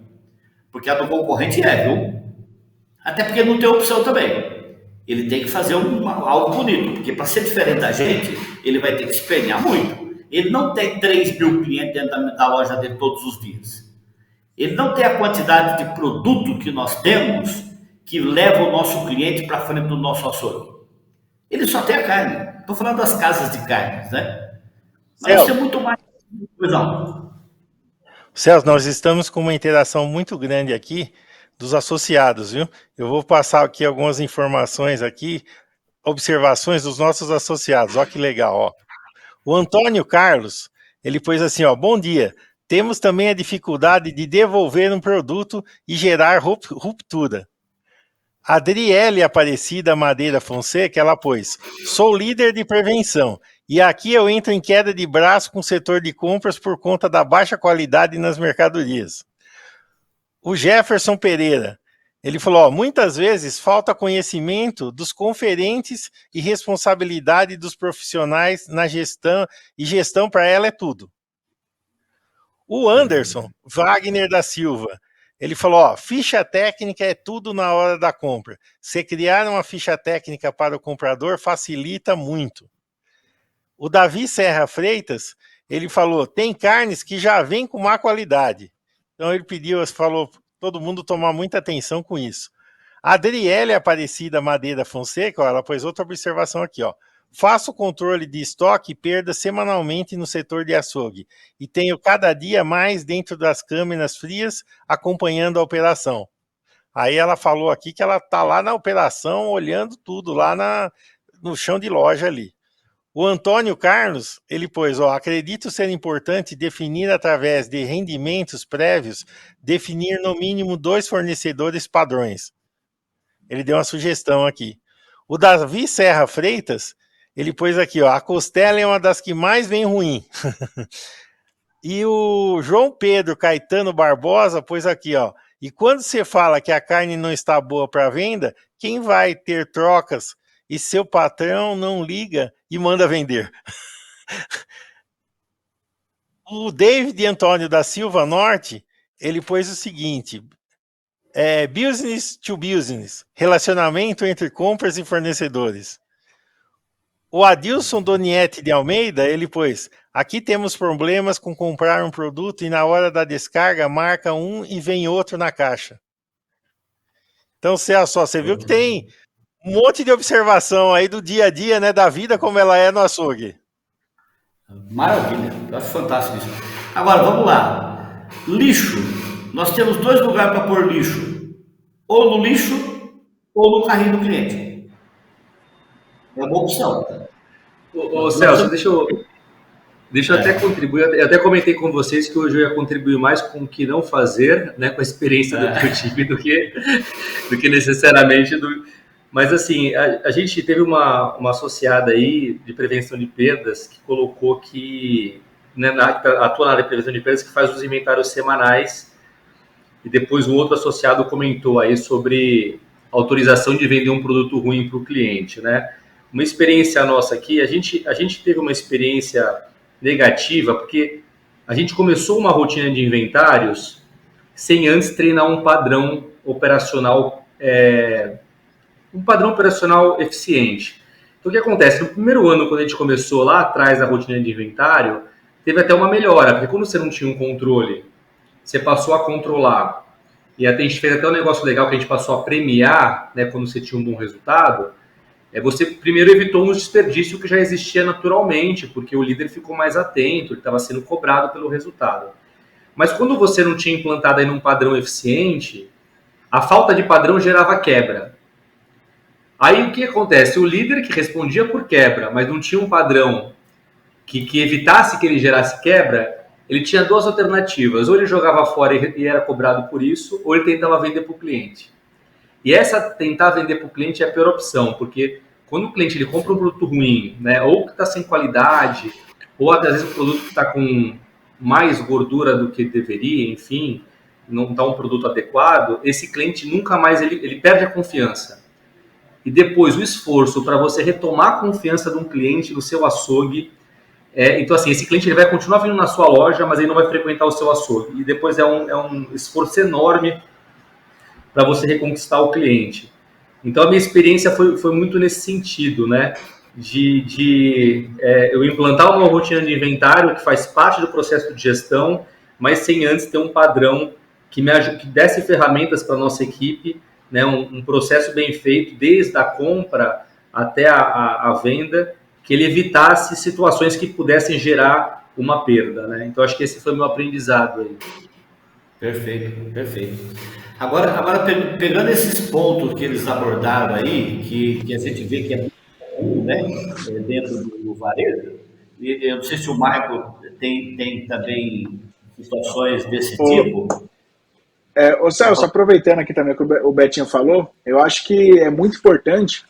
D: Porque a do concorrente viu? Até porque não tem opção também. Ele tem que fazer algo bonito, porque para ser diferente da gente, ele vai ter que se empenhar muito. Ele não tem 3 mil clientes dentro da loja dele todos os dias. Ele não tem a quantidade de produto que nós temos que leva o nosso cliente para frente do nosso açougue. Ele só tem a carne. Estou falando das casas de carnes, né? Mas isso é muito mais. Pois não.
C: Celso, nós estamos com uma interação muito grande aqui dos associados, viu? Eu vou passar aqui algumas informações aqui, observações dos nossos associados. Olha que legal, ó. O Antônio Carlos, ele pôs assim, ó, bom dia. Temos também a dificuldade de devolver um produto e gerar ruptura. A Adriele Aparecida Madeira Fonseca, ela pôs, sou líder de prevenção e aqui eu entro em queda de braço com o setor de compras por conta da baixa qualidade nas mercadorias. O Jefferson Pereira, ele falou, ó, muitas vezes falta conhecimento dos conferentes e responsabilidade dos profissionais na gestão, e gestão para ela é tudo. O Anderson Wagner da Silva, ele falou, ó, ficha técnica é tudo na hora da compra. Se criar uma ficha técnica para o comprador facilita muito. O Davi Serra Freitas, ele falou, tem carnes que já vêm com má qualidade. Então ele falou, todo mundo tomar muita atenção com isso. A Adriele Aparecida Madeira Fonseca, ó, ela pôs outra observação aqui, ó. Faço controle de estoque e perda semanalmente no setor de açougue e tenho cada dia mais dentro das câmeras frias acompanhando a operação. Aí ela falou aqui que ela está lá na operação olhando tudo lá no chão de loja ali. O Antônio Carlos, ele pôs, ó, acredito ser importante definir através de rendimentos prévios, definir no mínimo 2 fornecedores padrões. Ele deu uma sugestão aqui. O Davi Serra Freitas, ele pôs aqui, ó, a costela é uma das que mais vem ruim. E o João Pedro Caetano Barbosa pôs aqui, ó, e quando você fala que a carne não está boa para venda, quem vai ter trocas e seu patrão não liga e manda vender? O David Antônio da Silva Norte, ele pôs o seguinte: business to business, relacionamento entre compras e fornecedores. O Adilson Donietti de Almeida, ele pôs: aqui temos problemas com comprar um produto e na hora da descarga marca um e vem outro na caixa. Então, Celso, você viu que tem um monte de observação aí do dia a dia, né, da vida como ela é no açougue.
D: Maravilha, eu acho fantástico isso. Agora, vamos lá. Lixo. Nós temos 2 lugares para pôr lixo. Ou no lixo, ou no carrinho do cliente. É uma opção.
E: Ô Celso, deixa eu até contribuir. Eu até comentei com vocês que hoje eu ia contribuir mais com o que não fazer, né, com a experiência do meu time, do que necessariamente do... Mas, assim, a gente teve uma associada aí de prevenção de perdas que colocou que, né, atua na área de prevenção de perdas, que faz os inventários semanais, e depois um outro associado comentou aí sobre autorização de vender um produto ruim para o cliente, né? Uma experiência nossa aqui, a gente teve uma experiência negativa, porque a gente começou uma rotina de inventários sem antes treinar um padrão operacional eficiente. Então, o que acontece? No primeiro ano, quando a gente começou lá atrás a rotina de inventário, teve até uma melhora, porque quando você não tinha um controle, você passou a controlar. E até a gente fez até um negócio legal que a gente passou a premiar, né, quando você tinha um bom resultado. Você primeiro evitou um desperdício que já existia naturalmente, porque o líder ficou mais atento, ele estava sendo cobrado pelo resultado. Mas quando você não tinha implantado aí num padrão eficiente, a falta de padrão gerava quebra. Aí o que acontece? O líder que respondia por quebra, mas não tinha um padrão que evitasse que ele gerasse quebra, ele tinha 2 alternativas. Ou ele jogava fora e era cobrado por isso, ou ele tentava vender para o cliente. E essa tentar vender para o cliente é a pior opção, porque quando o cliente ele compra um produto ruim, né, ou que está sem qualidade, ou às vezes um produto que está com mais gordura do que deveria, enfim, não está um produto adequado, esse cliente nunca mais ele perde a confiança. E depois o esforço para você retomar a confiança de um cliente no seu açougue, então assim, esse cliente ele vai continuar vindo na sua loja, mas ele não vai frequentar o seu açougue. E depois é um esforço enorme para você reconquistar o cliente. Então, a minha experiência foi muito nesse sentido, né? Eu implantar uma rotina de inventário que faz parte do processo de gestão, mas sem antes ter um padrão que desse ferramentas para a nossa equipe, né? Um processo bem feito, desde a compra até a venda, que ele evitasse situações que pudessem gerar uma perda, né? Então, acho que esse foi o meu aprendizado aí.
D: Perfeito, perfeito. Agora pegando esses pontos que eles abordaram aí, que a gente vê que é muito comum, né, dentro do varejo, e eu não sei se o Marco tem também situações desse tipo.
F: Ô Celso, aproveitando aqui também o que o Betinho falou, eu acho que é muito importante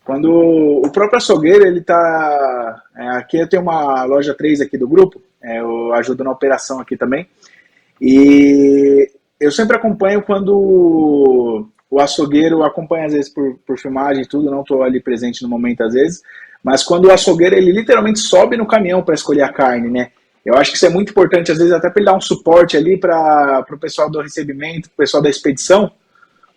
F: quando o próprio açougueiro, ele tá... aqui eu tenho uma loja 3 aqui do grupo, eu ajudo na operação aqui também, e eu sempre acompanho quando o açougueiro acompanha, às vezes, por filmagem e tudo, não estou ali presente no momento, às vezes, mas quando o açougueiro, ele literalmente sobe no caminhão para escolher a carne, né? Eu acho que isso é muito importante, às vezes, até para ele dar um suporte ali para o pessoal do recebimento, para o pessoal da expedição,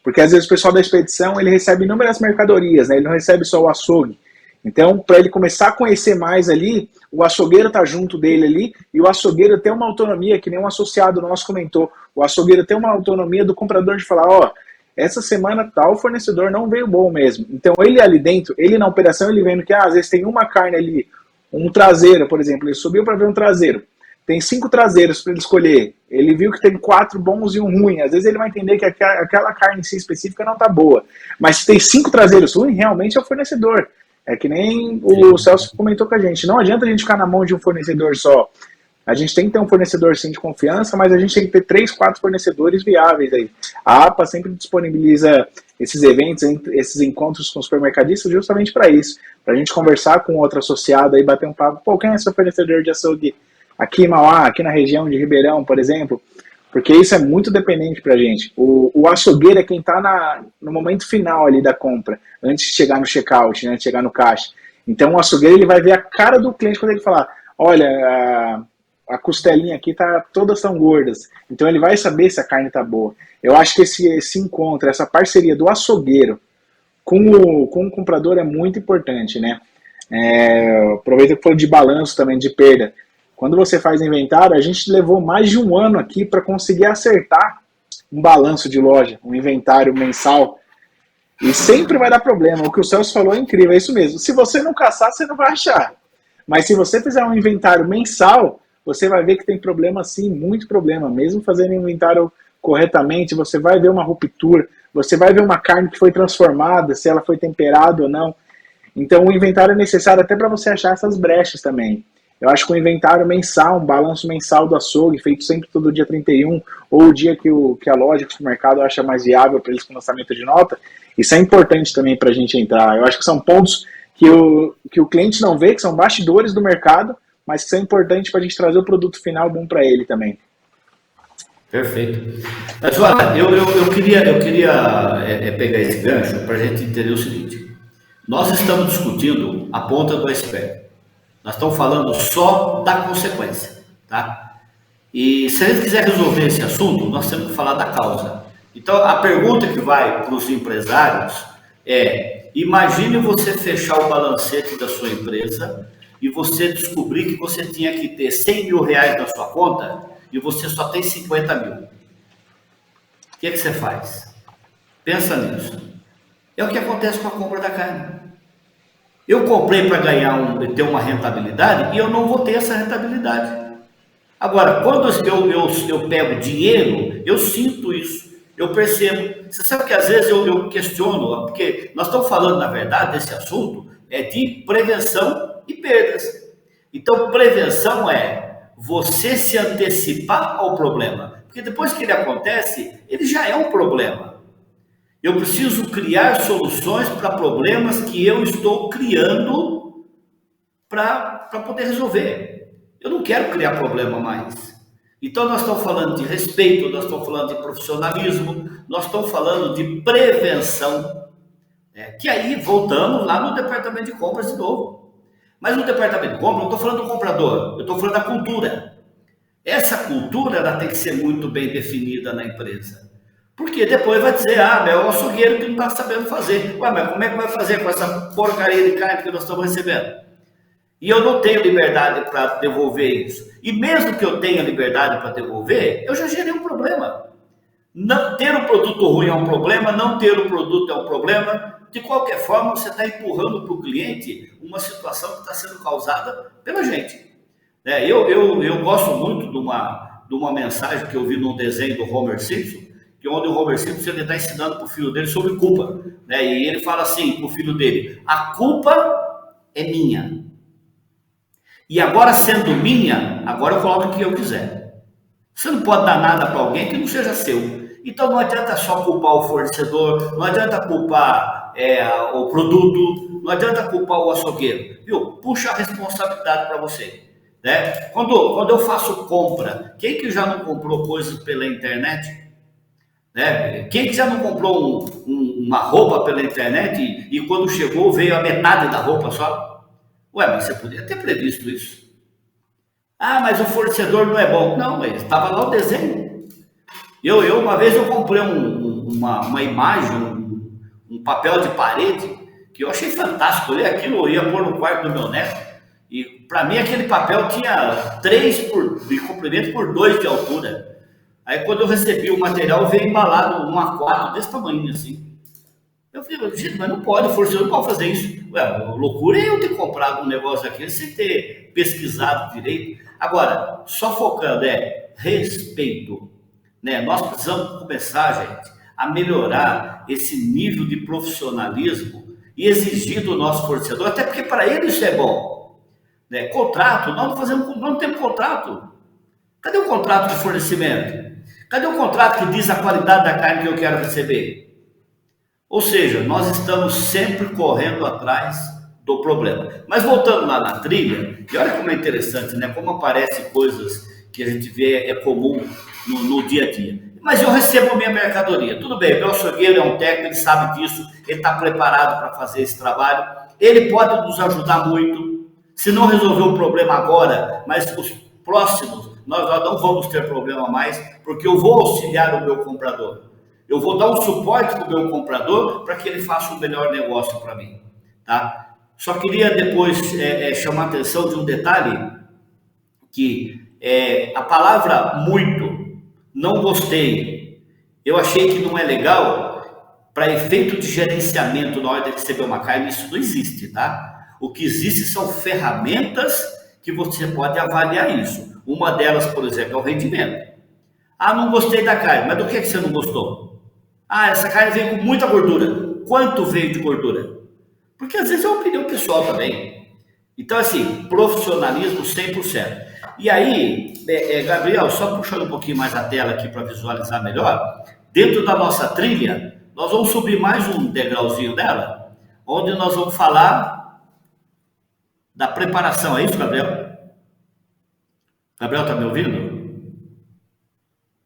F: porque, às vezes, o pessoal da expedição, ele recebe inúmeras mercadorias, né? Ele não recebe só o açougue. Então, para ele começar a conhecer mais ali, o açougueiro tá junto dele ali, e o açougueiro tem uma autonomia, que nem um associado nosso comentou, o açougueiro tem uma autonomia do comprador de falar, ó, essa semana tal fornecedor não veio bom mesmo. Então, ele ali dentro, ele na operação, ele vendo que, às vezes tem uma carne ali, um traseiro, por exemplo, ele subiu para ver um traseiro, tem 5 traseiros para ele escolher, ele viu que tem 4 bons e um ruim, às vezes ele vai entender que aquela carne em si específica não tá boa, mas se tem 5 traseiros ruins, realmente é o fornecedor. É que nem o Celso comentou com a gente, não adianta a gente ficar na mão de um fornecedor só. A gente tem que ter um fornecedor sim de confiança, mas a gente tem que ter 3, 4 fornecedores viáveis aí. A APA sempre disponibiliza esses eventos, esses encontros com os supermercadistas justamente para isso, para a gente conversar com outro associado aí, bater um papo, pô, quem é seu fornecedor de açougue aqui em Mauá, aqui na região de Ribeirão, por exemplo, porque isso é muito dependente pra gente. O açougueiro é quem tá no momento final ali da compra, antes de chegar no checkout, né, de chegar no caixa. Então o açougueiro, ele vai ver a cara do cliente quando ele falar, olha, a costelinha aqui todas são gordas. Então ele vai saber se a carne está boa. Eu acho que esse encontro, essa parceria do açougueiro com o comprador é muito importante, né? Aproveita que falou de balanço também, de perda. Quando você faz inventário, a gente levou mais de um ano aqui para conseguir acertar um balanço de loja, um inventário mensal. E sempre vai dar problema. O que o Celso falou é incrível, é isso mesmo. Se você não caçar, você não vai achar. Mas se você fizer um inventário mensal, você vai ver que tem problema sim, muito problema. Mesmo fazendo inventário corretamente, você vai ver uma ruptura, você vai ver uma carne que foi transformada, se ela foi temperada ou não. Então o inventário é necessário até para você achar essas brechas também. Eu acho que o inventário mensal, um balanço mensal do açougue, feito sempre todo dia 31, ou o dia que a loja, que o supermercado acha mais viável para eles com lançamento de nota, isso é importante também para a gente entrar. Eu acho que são pontos que o cliente não vê, que são bastidores do mercado, mas que são importantes para a gente trazer o produto final bom para ele também.
D: Perfeito. Mas olha, eu queria pegar esse gancho para a gente entender o seguinte. Nós estamos discutindo a ponta do iceberg. Nós estamos falando só da consequência, tá? E se a gente quiser resolver esse assunto, nós temos que falar da causa. Então, a pergunta que vai para os empresários é: imagine você fechar o balancete da sua empresa e você descobrir que você tinha que ter 100 mil reais na sua conta e você só tem 50 mil. O que você faz? Pensa nisso. É o que acontece com a compra da carne. Eu comprei para ter uma rentabilidade e eu não vou ter essa rentabilidade. Agora, quando eu pego dinheiro, eu sinto isso, eu percebo. Você sabe que às vezes eu questiono, porque nós estamos falando, na verdade, desse assunto de prevenção e perdas. Então, prevenção é você se antecipar ao problema, porque depois que ele acontece, ele já é um problema. Eu preciso criar soluções para problemas que eu estou criando para poder resolver. Eu não quero criar problema mais. Então nós estamos falando de respeito, nós estamos falando de profissionalismo, nós estamos falando de prevenção, que aí voltamos lá no departamento de compras de novo. Mas no departamento de compras, eu não estou falando do comprador, eu estou falando da cultura. Essa cultura ela tem que ser muito bem definida na empresa. Porque depois vai dizer, é o açougueiro que não está sabendo fazer. Ué, mas como é que vai fazer com essa porcaria de carne que nós estamos recebendo? E eu não tenho liberdade para devolver isso. E mesmo que eu tenha liberdade para devolver, eu já gerei um problema. Não ter um produto ruim é um problema, não ter um produto é um problema. De qualquer forma, você está empurrando para o cliente uma situação que está sendo causada pela gente. Eu gosto muito de uma mensagem que eu vi num desenho do Homer Simpson, que onde o Homer Simpson está ensinando para o filho dele sobre culpa. E ele fala assim para o filho dele: a culpa é minha. E agora, sendo minha, agora eu coloco o que eu quiser. Você não pode dar nada para alguém que não seja seu. Então não adianta só culpar o fornecedor, não adianta culpar o produto, não adianta culpar o açougueiro. Viu? Puxa a responsabilidade para você. Quando eu faço compra, quem que já não comprou coisas pela internet? Quem que já não comprou uma roupa pela internet e quando chegou veio a metade da roupa só? Ué, mas você podia ter previsto isso. Mas o fornecedor não é bom. Não, mas estava lá o desenho. Uma vez eu comprei uma imagem, um papel de parede, que eu achei fantástico. Eu aquilo, eu ia pôr no quarto do meu neto. E para mim aquele papel tinha 3 de comprimento por 2 de altura. Aí quando eu recebi o material, veio embalado um A4 desse tamanho assim. Eu falei, gente, mas não pode, o fornecedor não pode fazer isso. Ué, loucura é eu ter comprado um negócio daquele sem ter pesquisado direito. Agora, só focando, respeito. Nós precisamos começar, gente, a melhorar esse nível de profissionalismo e exigir do nosso fornecedor, até porque para ele isso é bom. Contrato, nós não temos contrato. Cadê o contrato de fornecimento? Cadê o contrato que diz a qualidade da carne que eu quero receber? Ou seja, nós estamos sempre correndo atrás do problema. Mas voltando lá na trilha, e olha como é interessante, como aparecem coisas que a gente vê é comum no dia a dia. Mas eu recebo a minha mercadoria, tudo bem, meu açougueiro é um técnico, ele sabe disso, ele está preparado para fazer esse trabalho, ele pode nos ajudar muito, se não resolver o problema agora, mas próximos, nós não vamos ter problema mais, porque eu vou auxiliar o meu comprador. Eu vou dar um suporte para o meu comprador para que ele faça o melhor negócio para mim. Tá? Só queria depois chamar a atenção de um detalhe, que a palavra muito, não gostei, eu achei que não é legal para efeito de gerenciamento na hora de receber uma carne, isso não existe, tá? O que existe são ferramentas que você pode avaliar isso. Uma delas, por exemplo, é o rendimento. Ah, não gostei da carne, mas do que você não gostou? Ah, essa carne veio com muita gordura. Quanto veio de gordura? Porque às vezes é uma opinião pessoal também. Então, assim, profissionalismo 100%. E aí, Gabriel, só puxando um pouquinho mais a tela aqui para visualizar melhor, dentro da nossa trilha, nós vamos subir mais um degrauzinho dela, onde nós vamos falar da preparação. É isso, Gabriel? Gabriel, tá me ouvindo?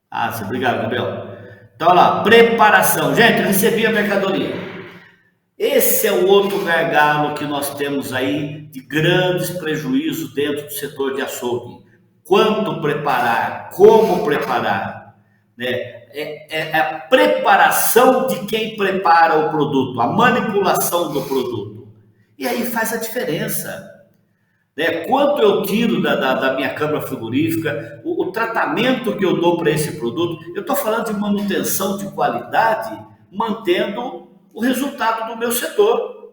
D: Ah, obrigado, Gabriel. Então, olha lá, preparação. Gente, eu recebi a mercadoria. Esse é o outro gargalo que nós temos aí de grandes prejuízos dentro do setor de açougue. Quanto preparar, como preparar, né? É a preparação de quem prepara o produto, a manipulação do produto. E aí faz a diferença. Né? Quanto eu tiro da minha câmara frigorífica, o tratamento que eu dou para esse produto. Eu estou falando de manutenção de qualidade, mantendo o resultado do meu setor.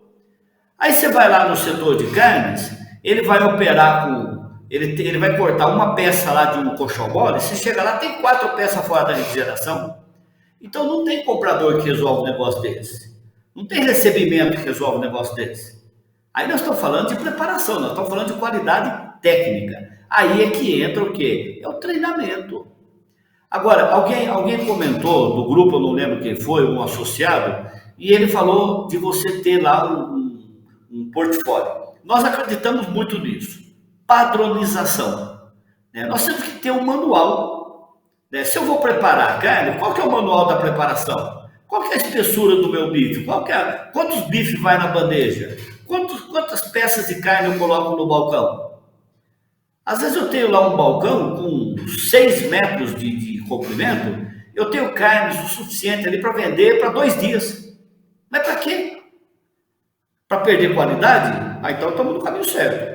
D: Aí você vai lá no setor de carnes, ele vai operar com... Ele vai cortar uma peça lá de um colchão mole, você chega lá, tem 4 peças fora da refrigeração. Então não tem comprador que resolve um negócio desse. Não tem recebimento que resolve um negócio desse. Aí nós estamos falando de preparação, nós estamos falando de qualidade técnica. Aí é que entra o quê? É o treinamento. Agora, alguém comentou do grupo, eu não lembro quem foi, um associado, e ele falou de você ter lá um portfólio. Nós acreditamos muito nisso. Padronização. Né? Nós temos que ter um manual. Né? Se eu vou preparar a carne, qual que é o manual da preparação? Qual que é a espessura do meu bife? Quantos bifes vai na bandeja? Quantas peças de carne eu coloco no balcão? Às vezes eu tenho lá um balcão com 6 metros de comprimento, eu tenho carnes o suficiente ali para vender para 2 dias. Mas para quê? Para perder qualidade? Ah, então estamos no caminho certo.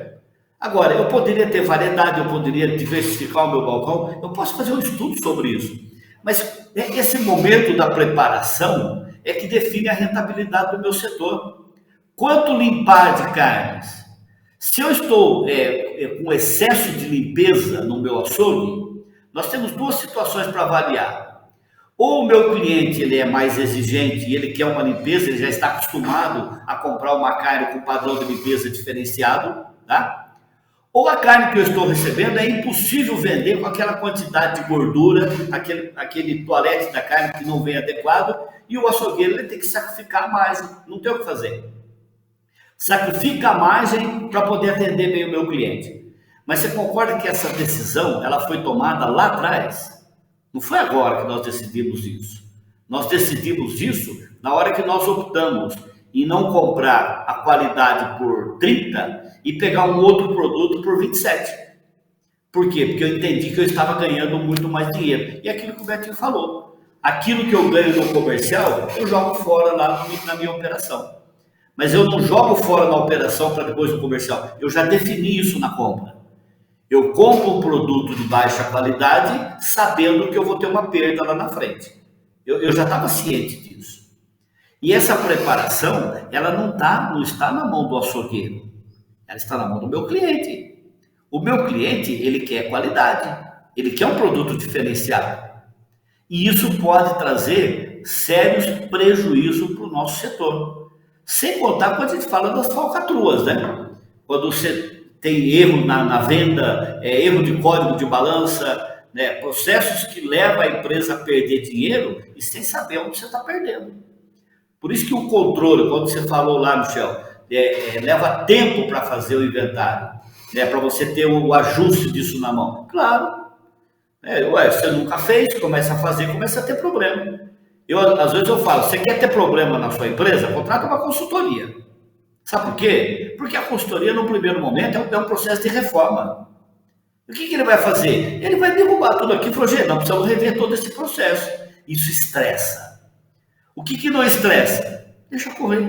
D: Agora, eu poderia ter variedade, eu poderia diversificar o meu balcão, eu posso fazer um estudo sobre isso. Mas esse momento da preparação é que define a rentabilidade do meu setor. Quanto limpar de carnes? Se eu estou com excesso de limpeza no meu açougue, nós temos 2 situações para avaliar. Ou o meu cliente ele é mais exigente e ele quer uma limpeza, ele já está acostumado a comprar uma carne com padrão de limpeza diferenciado, tá? Ou a carne que eu estou recebendo é impossível vender com aquela quantidade de gordura, aquele toalete da carne que não vem adequado, e o açougueiro ele tem que sacrificar a margem, não tem o que fazer. Sacrifica a margem para poder atender bem o meu cliente. Mas você concorda que essa decisão ela foi tomada lá atrás? Não foi agora que nós decidimos isso. Nós decidimos isso na hora que nós optamos em não comprar a qualidade por 30 e pegar um outro produto por 27. Por quê? Porque eu entendi que eu estava ganhando muito mais dinheiro. E aquilo que o Betinho falou. Aquilo que eu ganho no comercial, eu jogo fora lá na minha operação. Mas eu não jogo fora na operação para depois no comercial. Eu já defini isso na compra. Eu compro um produto de baixa qualidade sabendo que eu vou ter uma perda lá na frente. Eu já estava ciente disso. E essa preparação, ela não está na mão do açougueiro. Ela está na mão do meu cliente. O meu cliente, ele quer qualidade. Ele quer um produto diferenciado. E isso pode trazer sérios prejuízos para o nosso setor. Sem contar quando a gente fala das falcatruas, né? Quando você tem erro na venda, erro de código de balança, né? Processos que levam a empresa a perder dinheiro e sem saber onde você está perdendo. Por isso que o controle, quando você falou lá, Michel, leva tempo para fazer o inventário, né? Para você ter o ajuste disso na mão. Claro, você nunca fez, começa a fazer, começa a ter problema. Às vezes eu falo, você quer ter problema na sua empresa? Contrata uma consultoria. Sabe por quê? Porque a consultoria, no primeiro momento, é um processo de reforma. O que ele vai fazer? Ele vai derrubar tudo aqui e falar, gente, nós precisamos rever todo esse processo. Isso estressa. O que não estressa? Deixa correr.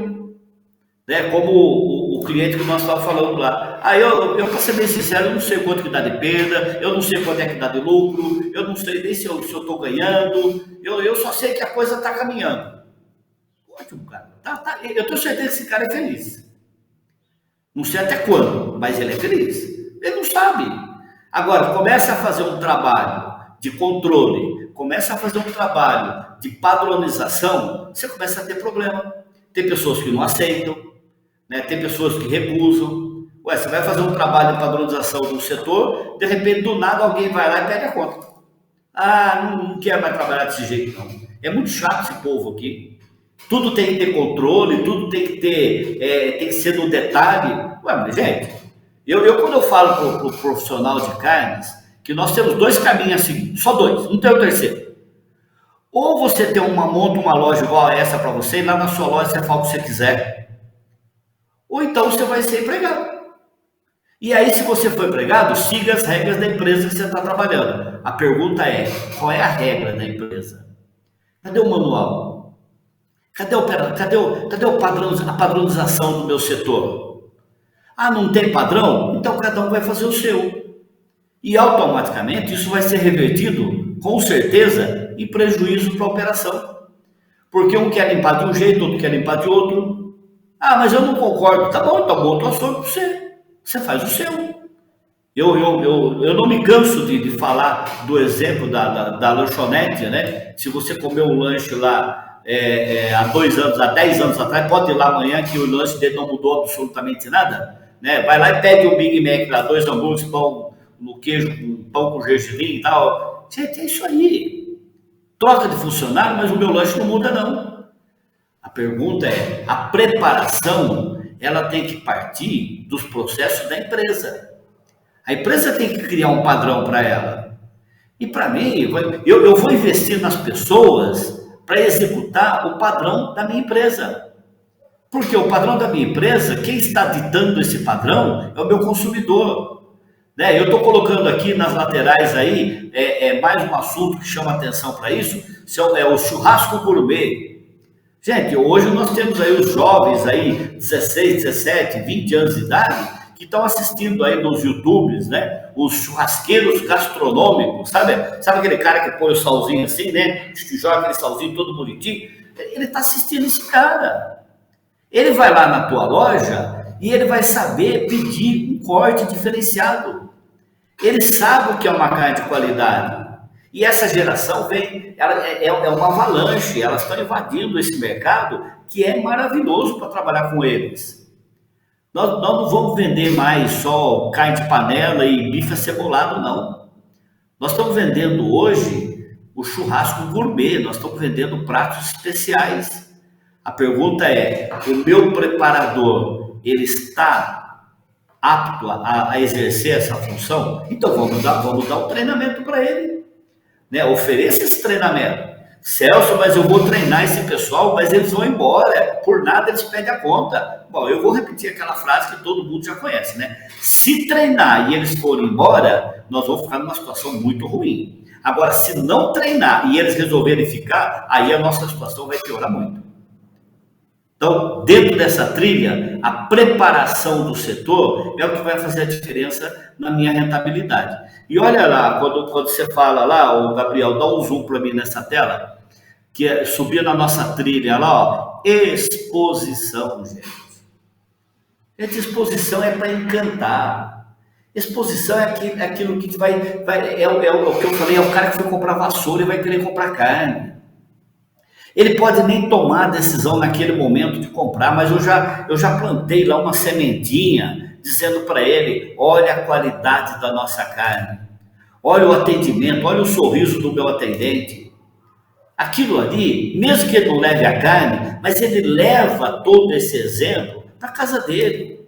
D: Né? Como o cliente que nós estávamos falando lá. Eu para ser bem sincero, eu não sei quanto que dá de perda, eu não sei quanto é que dá de lucro, eu não sei nem se eu estou ganhando, eu só sei que a coisa está caminhando. Ótimo, cara. Eu tenho certeza que esse cara é feliz. Não sei até quando, mas ele é feliz. Ele não sabe. Agora, começa a fazer um trabalho de controle, começa a fazer um trabalho de padronização, você começa a ter problema. Tem pessoas que não aceitam, né? Tem pessoas que recusam. Você vai fazer um trabalho de padronização do setor, de repente, do nada, alguém vai lá e pede a conta. Não quero mais trabalhar desse jeito, não. É muito chato esse povo aqui. Tudo tem que ter controle, tudo tem que ter, tem que ser no detalhe. Mas, gente, quando eu falo para o profissional de carnes, que nós temos 2 caminhos a seguir, só 2, não tem o terceiro. Ou você monta uma loja igual a essa para você, e lá na sua loja você fala o que você quiser. Ou então você vai ser empregado. E aí, se você for empregado, siga as regras da empresa que você está trabalhando. A pergunta é, qual é a regra da empresa? Cadê o manual? Cadê a padronização do meu setor? Não tem padrão? Então cada um vai fazer o seu. E automaticamente isso vai ser revertido, com certeza, em prejuízo para a operação. Porque um quer limpar de um jeito, outro quer limpar de outro. Mas eu não concordo. Tá bom, então monta o açougue para você. Você faz o seu. Eu não me canso de falar do exemplo da lanchonete, né? Se você comeu um lanche lá há 2 anos, há 10 anos atrás, pode ir lá amanhã que o lanche dele não mudou absolutamente nada. Né? Vai lá e pede um Big Mac lá, 2 hambúrgueres, pão no queijo, pão com gergelim e tal. Gente, é isso aí. Troca de funcionário, mas o meu lanche não muda, não. A pergunta é, a preparação, ela tem que partir dos processos da empresa. A empresa tem que criar um padrão para ela. E para mim, eu vou investir nas pessoas para executar o padrão da minha empresa. Porque o padrão da minha empresa, quem está ditando esse padrão é o meu consumidor. Né? Eu estou colocando aqui nas laterais aí, mais um assunto que chama atenção para isso, é o churrasco gourmet. Gente, hoje nós temos aí os jovens aí, 16, 17, 20 anos de idade, que estão assistindo aí nos YouTubes, né? Os churrasqueiros gastronômicos, sabe aquele cara que põe o salzinho assim, né? Que joga aquele salzinho todo bonitinho. Ele está assistindo esse cara. Ele vai lá na tua loja e ele vai saber pedir um corte diferenciado. Ele sabe o que é uma carne de qualidade. E essa geração é uma avalanche, elas estão invadindo esse mercado que é maravilhoso para trabalhar com eles. Nós não vamos vender mais só carne de panela e bife acebolado, não. Nós estamos vendendo hoje o churrasco gourmet, nós estamos vendendo pratos especiais. A pergunta é, o meu preparador, ele está apto a exercer essa função? Então vamos dar um treinamento para ele. Né? Ofereça esse treinamento. Celso, mas eu vou treinar esse pessoal, mas eles vão embora, por nada eles pedem a conta. Bom, eu vou repetir aquela frase que todo mundo já conhece, né? Se treinar e eles forem embora, nós vamos ficar numa situação muito ruim. Agora, se não treinar e eles resolverem ficar, aí a nossa situação vai piorar muito. Então, dentro dessa trilha, a preparação do setor é o que vai fazer a diferença na minha rentabilidade. E olha lá, quando você fala lá, o Gabriel, dá um zoom para mim nessa tela, que é subir na nossa trilha lá, ó, exposição, gente. Essa exposição é para encantar. Exposição é aquilo que vai é o que eu falei, é o cara que foi comprar vassoura e vai querer comprar carne. Ele pode nem tomar a decisão naquele momento de comprar, mas eu já plantei lá uma sementinha, dizendo para ele, olha a qualidade da nossa carne, olha o atendimento, olha o sorriso do meu atendente. Aquilo ali, mesmo que ele não leve a carne, mas ele leva todo esse exemplo para a casa dele.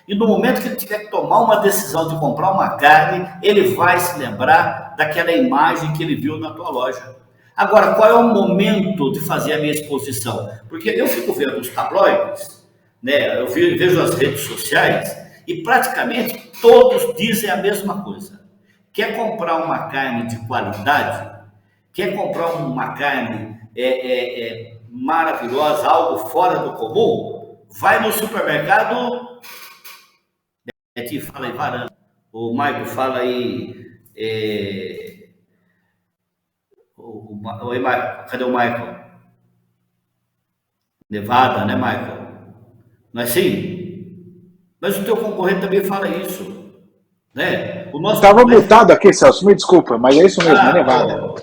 D: E no momento que ele tiver que tomar uma decisão de comprar uma carne, ele vai se lembrar daquela imagem que ele viu na tua loja. Agora, qual é o momento de fazer a minha exposição? Porque eu fico vendo os tabloides, né? Eu vejo as redes sociais e praticamente todos dizem a mesma coisa. Quer comprar uma carne de qualidade? Quer comprar uma carne maravilhosa, algo fora do comum? Vai no supermercado. Betinho, fala aí, varanda. O Maico fala aí. Oi, Maico. Cadê o Maico? Nevada, né, Maico? Não é assim? Mas o teu concorrente também fala isso. Né?
F: Estava mutado aqui, Celso, me desculpa, mas é isso mesmo, é Nevada.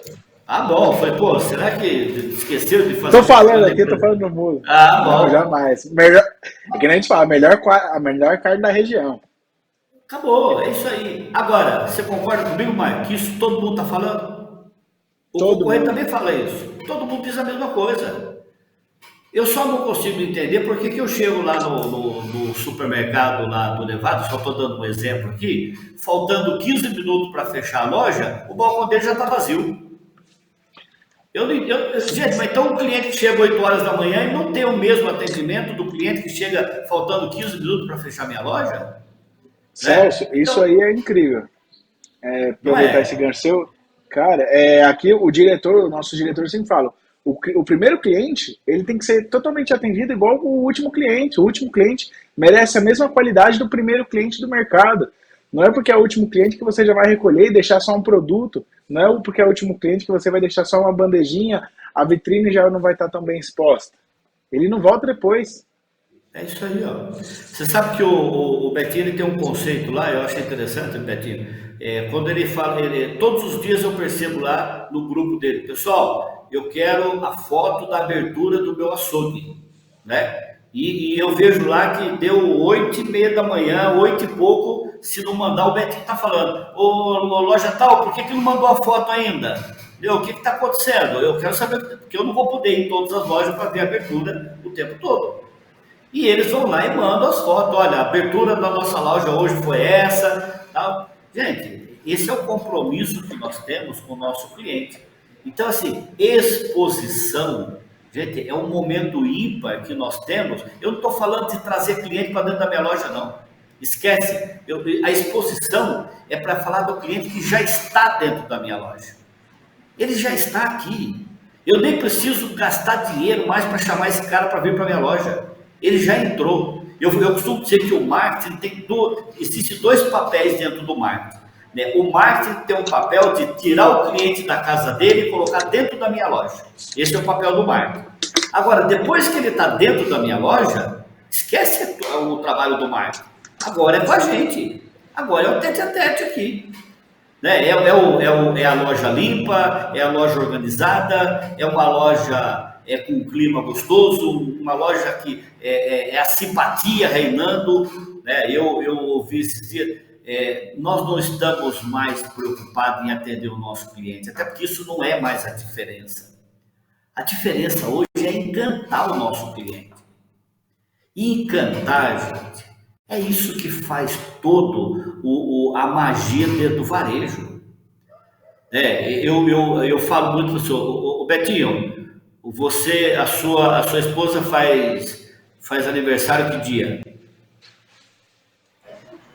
D: Bom, foi, pô, será que esqueceu de fazer?
F: Tô falando aqui, tô falando no mudo.
D: Bom.
F: Não, jamais. Melhor, é que nem a gente fala, a melhor carne da região.
D: Acabou, é isso aí. Agora, você concorda comigo, Maio, que isso todo mundo tá falando? O concorrente também fala isso. Todo mundo diz a mesma coisa. Eu só não consigo entender por que eu chego lá no supermercado lá do Nevada, só estou dando um exemplo aqui, faltando 15 minutos para fechar a loja, o balcão dele já está vazio. Gente, mas então o cliente que chega 8 horas da manhã e não tem o mesmo atendimento do cliente que chega faltando 15 minutos para fechar minha loja?
F: Celso, isso aí é incrível. Aproveitar esse gancho seu. Cara, aqui o nosso diretor sempre fala, o primeiro cliente, ele tem que ser totalmente atendido igual o último cliente. O último cliente merece a mesma qualidade do primeiro cliente do mercado. Não é porque é o último cliente que você já vai recolher e deixar só um produto. Não é porque é o último cliente que você vai deixar só uma bandejinha, a vitrine já não vai estar tão bem exposta. Ele não volta depois.
D: É isso aí, ó. Você sabe que o Betinho ele tem um conceito lá, eu acho interessante, Betinho. Quando ele fala, todos os dias eu percebo lá no grupo dele, pessoal, eu quero a foto da abertura do meu açougue, né? E eu vejo lá que deu 8h30 da manhã, 8 e pouco, se não mandar, o Betinho tá falando, ô loja tal, por que não mandou a foto ainda? O que está acontecendo? Eu quero saber, porque eu não vou poder ir em todas as lojas para ver a abertura o tempo todo. E eles vão lá e mandam as fotos. Olha, a abertura da nossa loja hoje foi essa. Tal. Gente, esse é o compromisso que nós temos com o nosso cliente. Então, assim, exposição, gente, é um momento ímpar que nós temos. Eu não estou falando de trazer cliente para dentro da minha loja, não. Esquece. A exposição é para falar do cliente que já está dentro da minha loja. Ele já está aqui. Eu nem preciso gastar dinheiro mais para chamar esse cara para vir para a minha loja. Ele já entrou. Eu costumo dizer que o marketing tem existem dois papéis dentro do marketing. Né? O marketing tem um papel de tirar o cliente da casa dele e colocar dentro da minha loja. Esse é o papel do marketing. Agora, depois que ele está dentro da minha loja, esquece o trabalho do marketing. Agora é com a gente. Agora é o tete-a-tete aqui. Né? É a loja limpa, é a loja organizada, é uma loja com um clima gostoso, uma loja que é a simpatia reinando. Né? Eu ouvi esses dias, nós não estamos mais preocupados em atender o nosso cliente, até porque isso não é mais a diferença. A diferença hoje é encantar o nosso cliente. E encantar, gente, é isso que faz todo a magia dentro do varejo. Eu falo muito para o senhor, Betinho, a sua esposa faz aniversário que dia?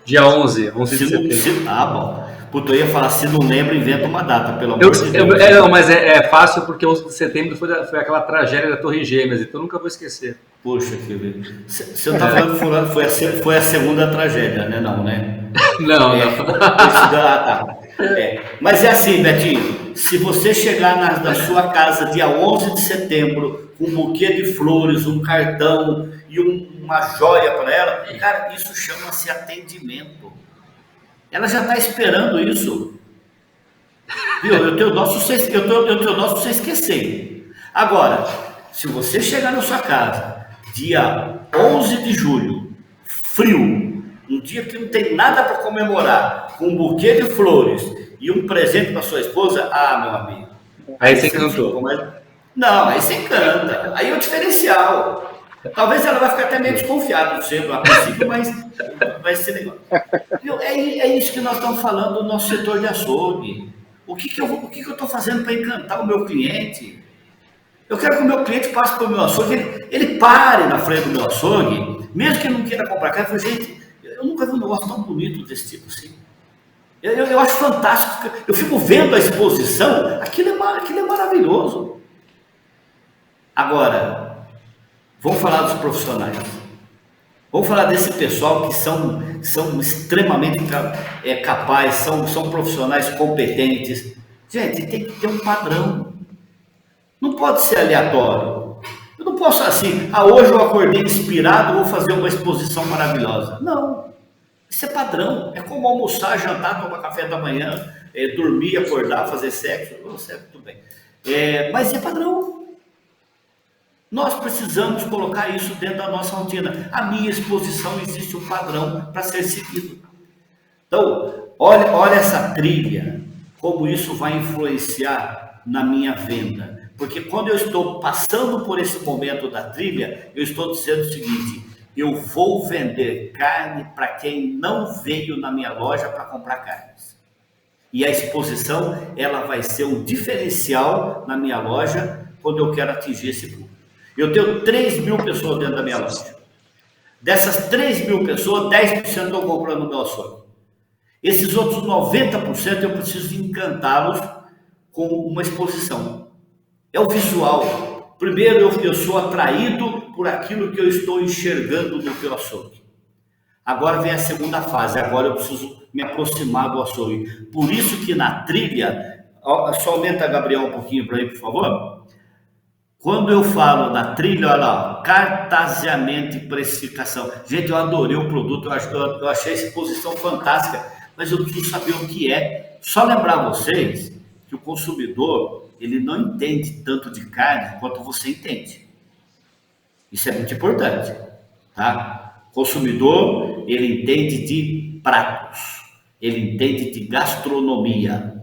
E: Dia 11 de setembro.
D: Bom. Puta, eu ia falar, se não lembra, inventa uma data, pelo amor de Deus.
E: Não, mas é fácil porque 11 de setembro foi aquela tragédia da Torre Gêmeas, então eu nunca vou esquecer.
D: Poxa, que você não está falando que foi a segunda tragédia, né? Não, né?
E: Não.
D: Tá. Mas é assim, Betinho, se você chegar na sua casa dia 11 de setembro com um buquê de flores, um cartão e uma joia para ela, cara, isso chama-se atendimento. Ela já está esperando isso. Viu? Eu tenho dó se você esquecer. Agora, se você chegar na sua casa dia 11 de julho, frio, um dia que não tem nada para comemorar, com um buquê de flores e um presente para sua esposa, meu amigo.
E: Aí você encantou.
D: Não, aí você encanta. Aí é o diferencial. Talvez ela vai ficar até meio desconfiada do seu a princípio, mas vai ser legal. É isso que nós estamos falando do nosso setor de açougue. O que eu estou fazendo para encantar o meu cliente? Eu quero que o meu cliente passe pelo meu açougue, ele pare na frente do meu açougue, mesmo que ele não queira comprar carne. Eu falei, gente, eu nunca vi um negócio tão bonito desse tipo assim. Eu acho fantástico. Eu fico vendo a exposição, aquilo é maravilhoso. Agora, vamos falar dos profissionais. Vamos falar desse pessoal que são extremamente capazes, são profissionais competentes. Gente, tem que ter um padrão. Não pode ser aleatório. Eu não posso assim, hoje eu acordei inspirado, vou fazer uma exposição maravilhosa. Não. Isso é padrão. É como almoçar, jantar, tomar café da manhã, dormir, acordar, fazer sexo. Tudo bem. Mas é padrão. Nós precisamos colocar isso dentro da nossa rotina. A minha exposição existe um padrão para ser seguido. Então, olha essa trilha, como isso vai influenciar na minha venda. Porque quando eu estou passando por esse momento da trilha, eu estou dizendo o seguinte: eu vou vender carne para quem não veio na minha loja para comprar carnes. E a exposição, ela vai ser um diferencial na minha loja quando eu quero atingir esse público. Eu tenho 3.000 pessoas dentro da minha loja. Dessas 3.000 pessoas, 10% estão comprando o meu açougue. Esses outros 90% eu preciso encantá-los com uma exposição. É o visual. Primeiro, eu sou atraído por aquilo que eu estou enxergando no teu açougue. Agora vem a segunda fase. Agora eu preciso me aproximar do açougue. Por isso que na trilha, só aumenta, Gabriel, um pouquinho para mim, por favor. Quando eu falo da trilha, olha lá, cartaseamento e precificação. Gente, eu adorei o produto, eu achei a exposição fantástica, mas eu preciso saber o que é. Só lembrar vocês que o consumidor, ele não entende tanto de carne quanto você entende. Isso é muito importante, tá? O consumidor, ele entende de pratos, ele entende de gastronomia,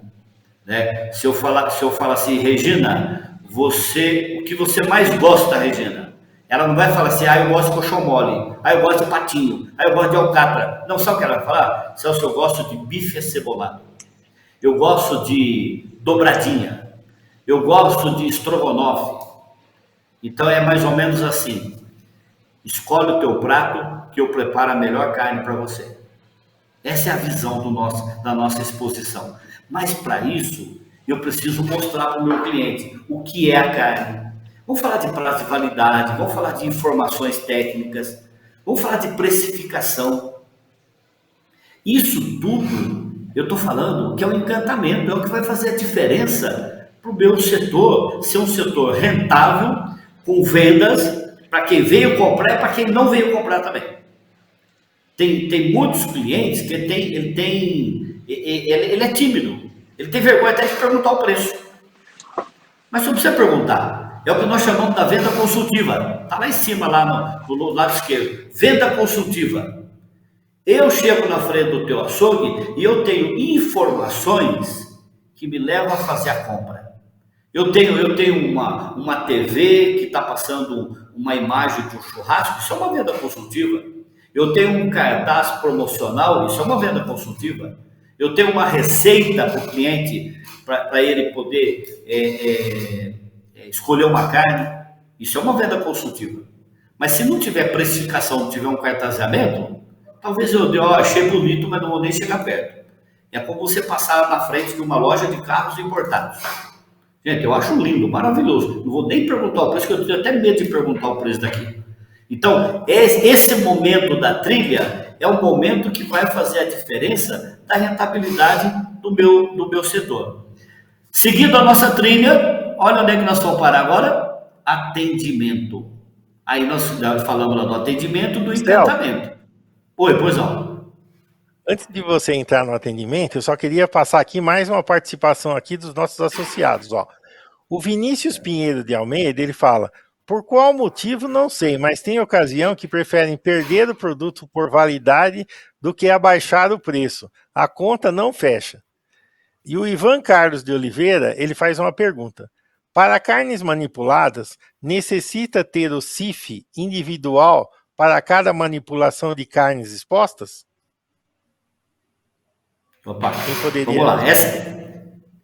D: né? Se eu falar assim, Regina, o que você mais gosta, Regina? Ela não vai falar assim, eu gosto de coxão mole, eu gosto de patinho, eu gosto de alcatra. Não, sabe o que ela vai falar? Celso, eu gosto de bife acebolado, eu gosto de dobradinha, eu gosto de estrogonofe. Então é mais ou menos assim: escolhe o teu prato que eu preparo a melhor carne para você. Essa é a visão da nossa exposição. Mas para isso, eu preciso mostrar para o meu cliente o que é a carne. Vamos falar de prazo de validade, vamos falar de informações técnicas, vamos falar de precificação. Isso tudo, eu estou falando que é um encantamento, é o que vai fazer a diferença para o meu setor ser um setor rentável, com vendas, para quem veio comprar e para quem não veio comprar também. Tem muitos clientes que ele é tímido. Ele tem vergonha até de perguntar o preço. Mas não precisa perguntar. É o que nós chamamos da venda consultiva. Está lá em cima, lá no lado esquerdo. Venda consultiva. Eu chego na frente do teu açougue e eu tenho informações que me levam a fazer a compra. Eu tenho uma TV que está passando uma imagem de um churrasco, isso é uma venda consultiva. Eu tenho um cartaz promocional, isso é uma venda consultiva. Eu tenho uma receita para o cliente, para ele poder escolher uma carne. Isso é uma venda consultiva. Mas se não tiver precificação, não tiver um cartazeamento, talvez eu achei bonito, mas não vou nem chegar perto. É como você passar na frente de uma loja de carros importados. Gente, eu acho lindo, maravilhoso. Não vou nem perguntar o preço, porque eu tenho até medo de perguntar o preço daqui. Então, esse momento da trilha é um momento que vai fazer a diferença da rentabilidade do meu setor. Seguindo a nossa trilha, olha onde é que nós vamos parar agora. Atendimento. Aí nós falamos lá do atendimento, do encantamento. Oi, pois não.
C: Antes de você entrar no atendimento, eu só queria passar aqui mais uma participação aqui dos nossos associados. Ó. O Vinícius Pinheiro de Almeida, ele fala: por qual motivo, não sei, mas tem ocasião que preferem perder o produto por validade do que abaixar o preço. A conta não fecha. E o Ivan Carlos de Oliveira, ele faz uma pergunta: para carnes manipuladas, necessita ter o CIF individual para cada manipulação de carnes expostas?
D: Opa,
C: poderia...
D: vamos lá.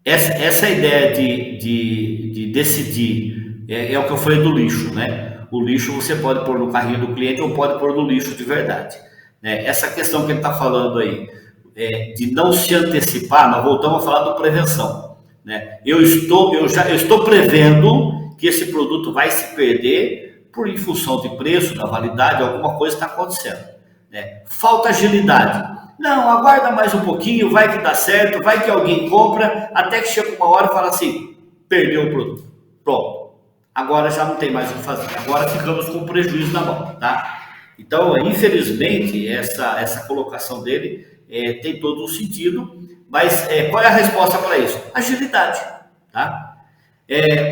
D: Essa ideia de decidir é o que eu falei do lixo, né? O lixo você pode pôr no carrinho do cliente ou pode pôr no lixo de verdade. Essa questão que ele está falando aí, de não se antecipar, nós voltamos a falar do prevenção, né? Eu estou prevendo que esse produto vai se perder em função de preço, da validade, alguma coisa está acontecendo, né? Falta agilidade. Não, aguarda mais um pouquinho, vai que dá certo, vai que alguém compra, até que chega uma hora e fala assim, perdeu o produto. Pronto. Agora já não tem mais o que fazer. Agora ficamos com prejuízo na mão, tá? Então, infelizmente, essa colocação dele tem todo um sentido, mas qual é a resposta para isso? Agilidade, tá?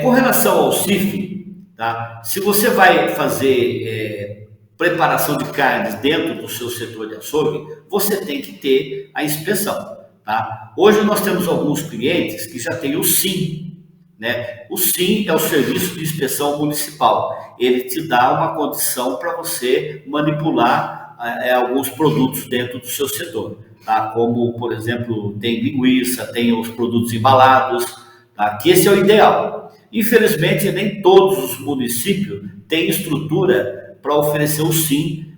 D: Com relação ao CIF, tá? Se você vai fazer preparação de carnes dentro do seu setor de açougue, você tem que ter a inspeção, tá? Hoje nós temos alguns clientes que já têm o SIM, né? O SIM é o Serviço de Inspeção Municipal. Ele te dá uma condição para você manipular alguns produtos dentro do seu setor, tá? Como, por exemplo, tem linguiça, tem os produtos embalados, tá? Que esse é o ideal. Infelizmente, nem todos os municípios têm estrutura para oferecer o SIM,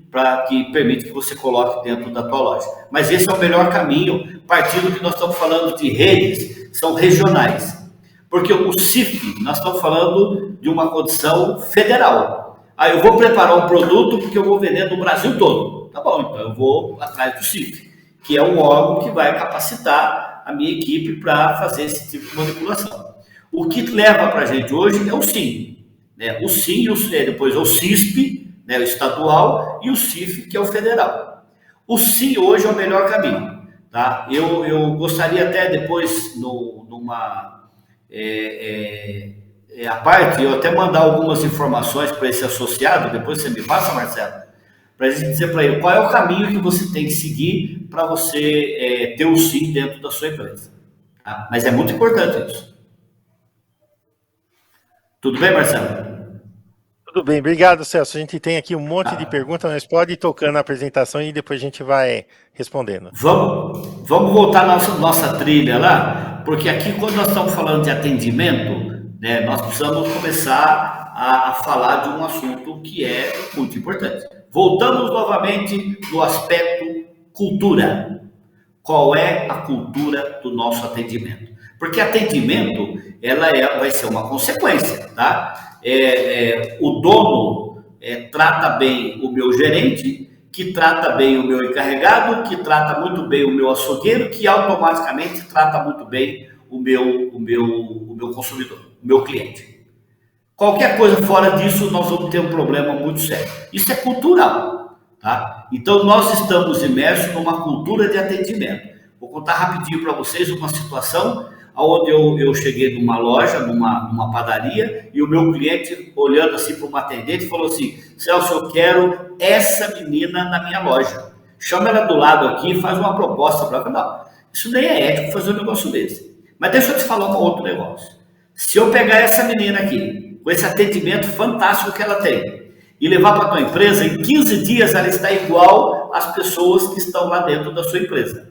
D: que permite que você coloque dentro da tua loja. Mas esse é o melhor caminho, partindo que nós estamos falando de redes, são regionais. Porque o CIF, nós estamos falando de uma condição federal. Eu vou preparar um produto porque eu vou vender no Brasil todo. Tá bom, então eu vou atrás do CIF, que é um órgão que vai capacitar a minha equipe para fazer esse tipo de manipulação. O que leva para a gente hoje é o SIM, né? O SIM, depois é o CISP, né, o estadual, e o CIF, que é o federal. O SIM hoje é o melhor caminho, tá? Eu gostaria até depois, a parte, eu até mandar algumas informações para esse associado, depois você me passa, Marcelo, para a gente dizer para ele qual é o caminho que você tem que seguir para você ter o SIM dentro da sua empresa, tá? Mas é muito importante isso. Tudo bem, Marcelo?
C: Tudo bem, obrigado, Celso. A gente tem aqui um monte de perguntas, mas pode ir tocando a apresentação e depois a gente vai respondendo.
D: Vamos voltar à nossa trilha lá, porque aqui quando nós estamos falando de atendimento, né, nós precisamos começar a falar de um assunto que é muito importante. Voltamos novamente no aspecto cultura. Qual é a cultura do nosso atendimento? Porque atendimento, vai ser uma consequência, tá? O dono trata bem o meu gerente, que trata bem o meu encarregado, que trata muito bem o meu açougueiro, que automaticamente trata muito bem o meu consumidor, o meu cliente. Qualquer coisa fora disso, nós vamos ter um problema muito sério. Isso é cultural, tá? Então, nós estamos imersos numa cultura de atendimento. Vou contar rapidinho para vocês uma situação onde eu cheguei numa loja, numa padaria, e o meu cliente, olhando assim para uma atendente, falou assim: Celso, eu quero essa menina na minha loja. Chama ela do lado aqui e faz uma proposta para ela. Não, isso nem é ético fazer um negócio desse. Mas deixa eu te falar um outro negócio. Se eu pegar essa menina aqui, com esse atendimento fantástico que ela tem, e levar para a tua empresa, em 15 dias ela está igual às pessoas que estão lá dentro da sua empresa.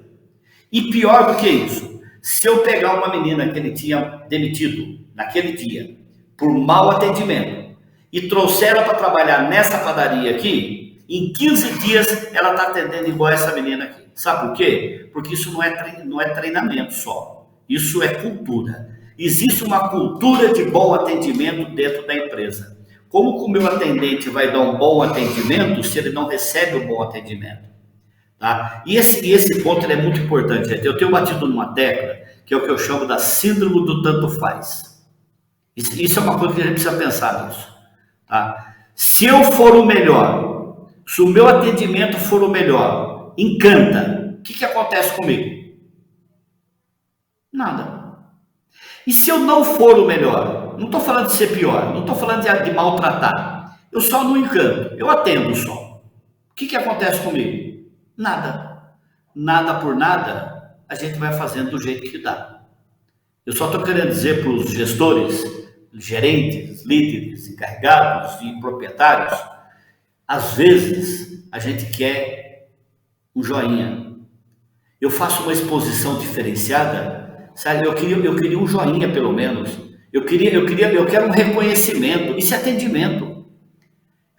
D: E pior do que isso, se eu pegar uma menina que ele tinha demitido naquele dia, por mau atendimento, e trouxer ela para trabalhar nessa padaria aqui, em 15 dias ela está atendendo igual essa menina aqui. Sabe por quê? Porque isso não é treinamento só, isso é cultura. Existe uma cultura de bom atendimento dentro da empresa. Como que o meu atendente vai dar um bom atendimento se ele não recebe um bom atendimento? Tá? E esse ponto é muito importante, gente. Eu tenho batido numa tecla, que é o que eu chamo da síndrome do tanto faz. Isso é uma coisa que a gente precisa pensar nisso. Tá? Se eu for o melhor, se o meu atendimento for o melhor, encanta, o que acontece comigo? Nada. E se eu não for o melhor, não estou falando de ser pior, não estou falando de maltratar, eu só não encanto, eu atendo só. O que acontece comigo? Nada. Nada por nada, a gente vai fazendo do jeito que dá. Eu só estou querendo dizer para os gestores, gerentes, líderes, encarregados e proprietários, às vezes a gente quer um joinha. Eu faço uma exposição diferenciada, sabe? Eu queria um joinha pelo menos. Eu quero um reconhecimento. Isso é atendimento.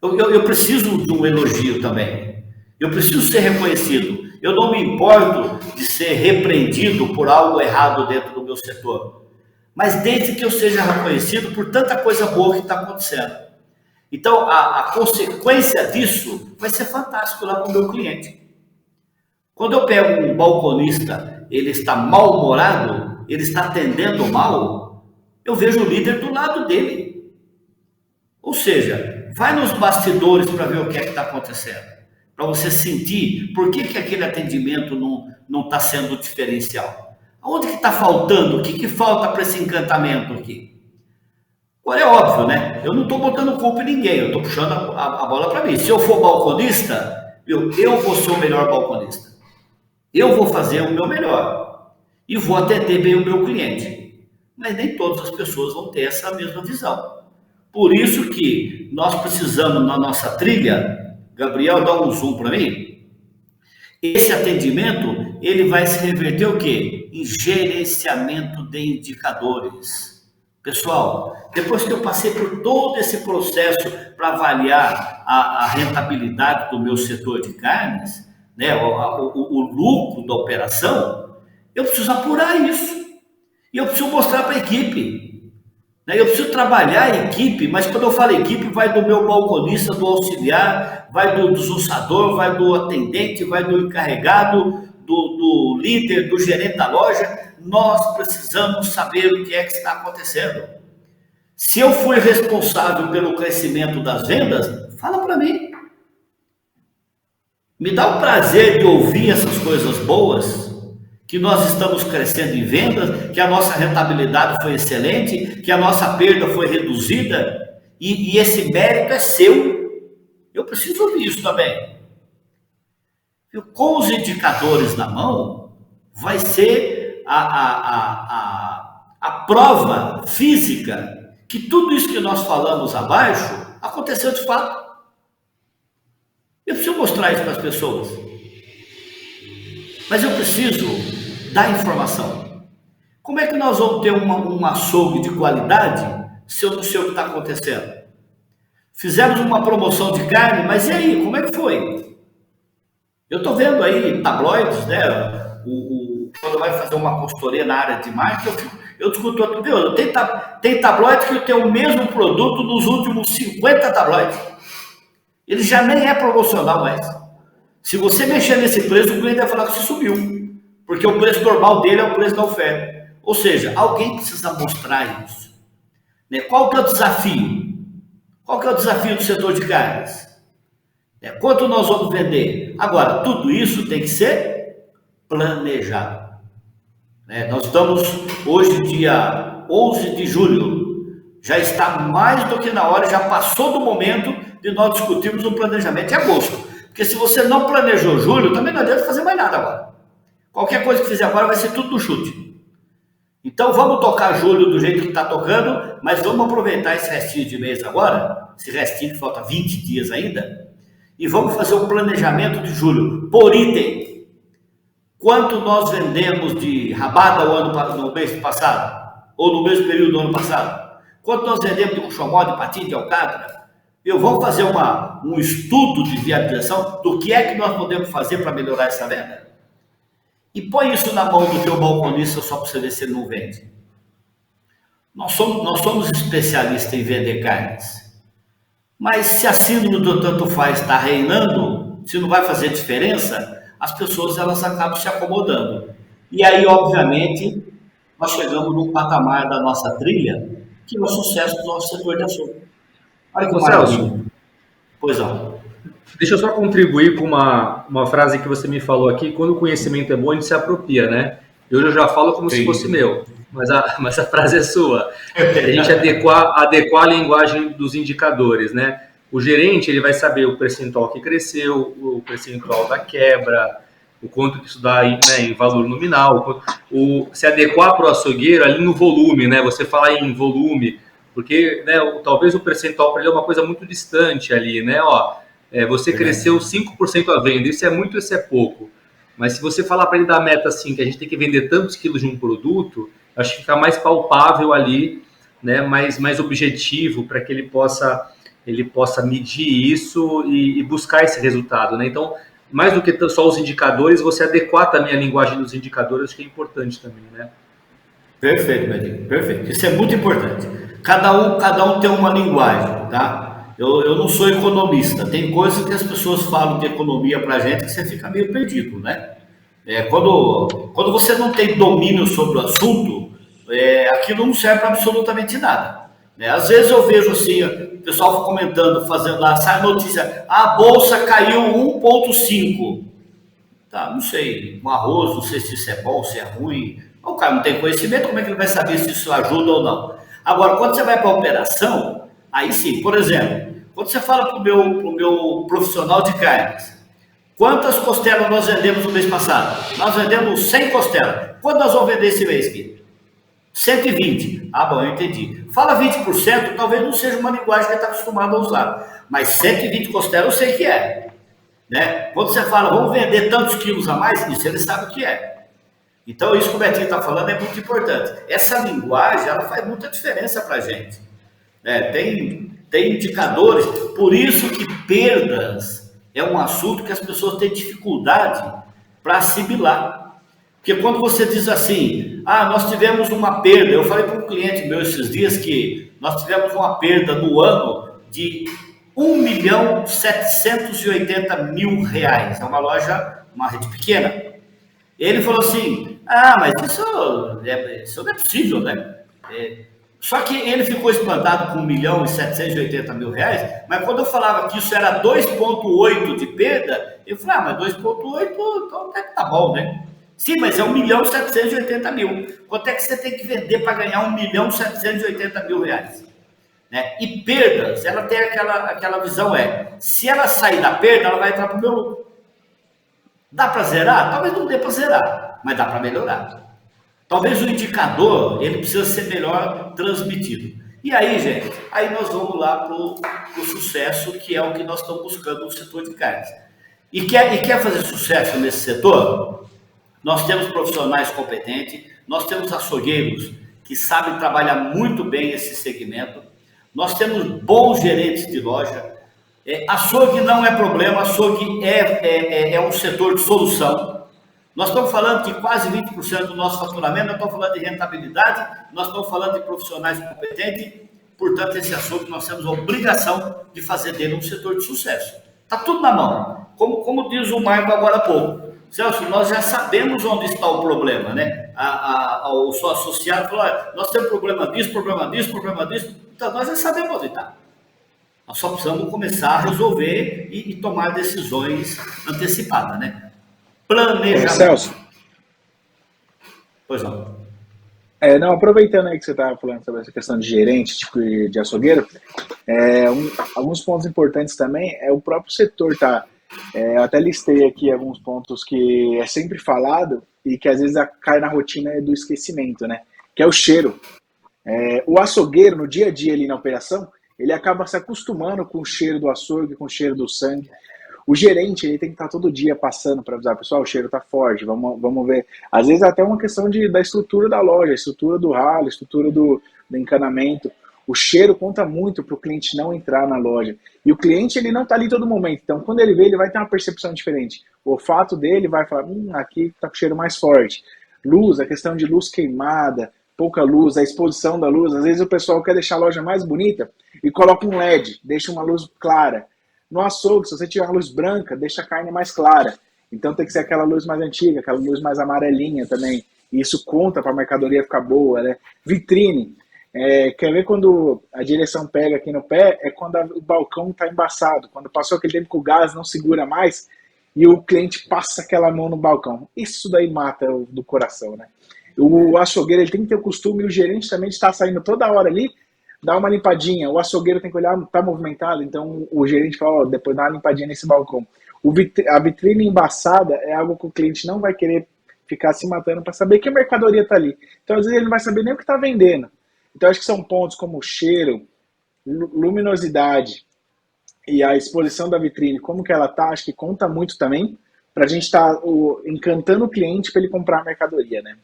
D: Eu preciso de um elogio também. Eu preciso ser reconhecido. Eu não me importo de ser repreendido por algo errado dentro do meu setor. Mas desde que eu seja reconhecido por tanta coisa boa que está acontecendo. Então, a consequência disso vai ser fantástico lá para o meu cliente. Quando eu pego um balconista, ele está mal-humorado, ele está atendendo mal, eu vejo o líder do lado dele. Ou seja, vai nos bastidores para ver o que é que está acontecendo. Para você sentir por que aquele atendimento não está sendo diferencial. Onde que está faltando? O que falta para esse encantamento aqui? Agora é óbvio, né? Eu não estou botando culpa em ninguém, eu estou puxando a bola para mim. Se eu for balconista, eu vou ser o melhor balconista. Eu vou fazer o meu melhor e vou atender bem o meu cliente. Mas nem todas as pessoas vão ter essa mesma visão. Por isso que nós precisamos, na nossa trilha, Gabriel, dá um zoom para mim. Esse atendimento, ele vai se reverter o quê? Em gerenciamento de indicadores. Pessoal, depois que eu passei por todo esse processo para avaliar a rentabilidade do meu setor de carnes, né, o lucro da operação, eu preciso apurar isso. E eu preciso mostrar para a equipe. Né? Eu preciso trabalhar a equipe, mas quando eu falo equipe, vai do meu balconista, do auxiliar, vai do desussador, vai do atendente, vai do encarregado, do líder, do gerente da loja. Nós precisamos saber o que é que está acontecendo. Se eu fui responsável pelo crescimento das vendas, fala para mim. Me dá o prazer de ouvir essas coisas boas, que nós estamos crescendo em vendas, que a nossa rentabilidade foi excelente, que a nossa perda foi reduzida, e esse mérito é seu. Eu preciso ouvir isso também. Com os indicadores na mão, vai ser a prova física que tudo isso que nós falamos abaixo aconteceu de fato. Eu preciso mostrar isso para as pessoas. Mas eu preciso dar informação. Como é que nós vamos ter um açougue de qualidade se eu não sei o que está acontecendo? Fizemos uma promoção de carne, mas e aí, como é que foi? Eu estou vendo aí tabloides, né? Quando vai fazer uma consultoria na área de marketing, eu discuto outro dia. Tem tabloides que tem o mesmo produto nos últimos 50 tabloides. Ele já nem é promocional mais. Se você mexer nesse preço, o cliente vai falar que você subiu, porque o preço normal dele é o preço da oferta. Ou seja, alguém precisa mostrar isso. Né? Qual que é o desafio? Qual que é o desafio do setor de carnes? Quanto nós vamos vender? Agora, tudo isso tem que ser planejado. Nós estamos hoje, dia 11 de julho. Já está mais do que na hora, já passou do momento de nós discutirmos um planejamento em agosto. Porque se você não planejou julho, também não adianta fazer mais nada agora. Qualquer coisa que fizer agora vai ser tudo no chute. Então vamos tocar julho do jeito que está tocando, mas vamos aproveitar esse restinho de mês agora, esse restinho que falta 20 dias ainda, e vamos fazer um planejamento de julho por item. Quanto nós vendemos de rabada no mês passado? Ou no mesmo período do ano passado? Quanto nós vendemos de cuchomó, de patinho, de alcatra? Vamos fazer um estudo de viabilização do que é que nós podemos fazer para melhorar essa venda. E põe isso na mão do teu balconista só para você ver se ele não vende. Nós somos especialistas em vender carnes. Mas se a síndrome do tanto faz está reinando, se não vai fazer diferença, as pessoas elas acabam se acomodando. E aí, obviamente, nós chegamos num patamar da nossa trilha, que é o sucesso do nosso setor de açougue. Olha que
E: Celso,
D: pois não.
E: Deixa eu só contribuir com uma frase que você me falou aqui. Quando o conhecimento é bom, a gente se apropria, né? Eu já falo como se fosse meu, mas a frase é sua. A gente adequar a linguagem dos indicadores, né? O gerente ele vai saber o percentual que cresceu, o percentual da quebra, o quanto que isso dá em valor nominal, se adequar para o açougueiro ali no volume, né? Você falar em volume, porque talvez o percentual para ele é uma coisa muito distante ali, né? Você cresceu 5% a venda, isso é muito, isso é pouco. Mas se você falar para ele da meta assim, que a gente tem que vender tantos quilos de um produto, acho que fica mais palpável ali, né? mais objetivo para que ele possa medir isso e buscar esse resultado, né? Então, mais do que só os indicadores, você adequar também a linguagem dos indicadores, acho que é importante também, né?
D: Perfeito, Bedinho, perfeito. Isso é muito importante. Cada um tem uma linguagem, tá? Eu não sou economista. Tem coisas que as pessoas falam de economia pra gente que você fica meio perdido, né? Quando você não tem domínio sobre o assunto, aquilo não serve para absolutamente nada. Né? Às vezes eu vejo assim, o pessoal comentando, fazendo lá, sai notícia, a bolsa caiu 1,5. Tá, não sei, um arroz, não sei se isso é bom, se é ruim. O cara não tem conhecimento, como é que ele vai saber se isso ajuda ou não? Agora, quando você vai para a operação, aí sim, por exemplo, quando você fala para o meu profissional de carnes, quantas costelas nós vendemos no mês passado? Nós vendemos 100 costelas. Quanto nós vamos vender esse mês aqui? 120. Ah, bom, eu entendi. Fala 20%, talvez não seja uma linguagem que ele está acostumado a usar. Mas 120 costelas eu sei que é. Né? Quando você fala, vamos vender tantos quilos a mais, isso ele sabe o que é. Então, isso que o Betinho está falando é muito importante. Essa linguagem, ela faz muita diferença para a gente. Tem indicadores, por isso que perdas é um assunto que as pessoas têm dificuldade para assimilar. Porque quando você diz assim, nós tivemos uma perda, eu falei para um cliente meu esses dias que nós tivemos uma perda no ano de R$1.780.000. É uma loja, uma rede pequena. Ele falou assim, mas isso não é possível, né? Só que ele ficou espantado com R$1.780.000, mas quando eu falava que isso era 2,8 de perda, eu falei, mas 2,8, então até que tá bom, né? Sim, mas é R$1.780.000. Quanto é que você tem que vender para ganhar R$1.780.000? Né? E perdas, ela tem aquela visão, se ela sair da perda, ela vai entrar para o meu lucro. Dá para zerar? Talvez não dê para zerar, mas dá para melhorar. Talvez o indicador, ele precisa ser melhor transmitido. E aí, gente, aí nós vamos lá para o sucesso, que é o que nós estamos buscando no setor de carnes. E quer fazer sucesso nesse setor? Nós temos profissionais competentes, nós temos açougueiros que sabem trabalhar muito bem esse segmento, nós temos bons gerentes de loja. Açougue não é problema, açougue é um setor de solução. Nós estamos falando de quase 20% do nosso faturamento, nós estamos falando de rentabilidade, nós estamos falando de profissionais competentes, portanto, esse açougue nós temos a obrigação de fazer dele um setor de sucesso. Está tudo na mão. Como diz o Marco agora há pouco, Celso, nós já sabemos onde está o problema, né? O seu associado falou, nós temos problema disso, então nós já sabemos onde está. Nós só precisamos começar a resolver e tomar decisões antecipadas, né? Planejamento.
F: Celso.
D: Pois não.
F: Não, aproveitando aí que você estava falando sobre essa questão de gerente, tipo de açougueiro, alguns pontos importantes também o próprio setor, tá? Eu até listei aqui alguns pontos que é sempre falado e que às vezes cai na rotina do esquecimento, né? Que é o cheiro. O açougueiro, no dia a dia ali na operação, ele acaba se acostumando com o cheiro do açougue, com o cheiro do sangue. O gerente, ele tem que estar todo dia passando para avisar, pessoal, o cheiro está forte, vamos ver. Às vezes até uma questão da estrutura da loja, a estrutura do ralo, a estrutura do encanamento. O cheiro conta muito para o cliente não entrar na loja. E o cliente, ele não está ali todo momento. Então, quando ele vê, ele vai ter uma percepção diferente. O olfato dele vai falar, aqui está com o cheiro mais forte. Luz, a questão de luz queimada, pouca luz, a exposição da luz. Às vezes o pessoal quer deixar a loja mais bonita e coloca um LED, deixa uma luz clara. No açougue, se você tiver uma luz branca, deixa a carne mais clara. Então tem que ser aquela luz mais antiga, aquela luz mais amarelinha também. E isso conta para a mercadoria ficar boa, né? Vitrine. Quer ver quando a direção pega aqui no pé? É quando o balcão está embaçado. Quando passou aquele tempo que o gás não segura mais e o cliente passa aquela mão no balcão. Isso daí mata do coração, né? O açougueiro, ele tem que ter o costume, e o gerente também de estar saindo toda hora ali, dá uma limpadinha. O açougueiro tem que olhar, está movimentado, então o gerente fala, depois dá uma limpadinha nesse balcão. A vitrine embaçada é algo que o cliente não vai querer ficar se matando para saber que a mercadoria está ali. Então, às vezes, ele não vai saber nem o que está vendendo. Então, acho que são pontos como cheiro, luminosidade e a exposição da vitrine, como que ela está, acho que conta muito também para a gente estar encantando o cliente para ele comprar a mercadoria, né?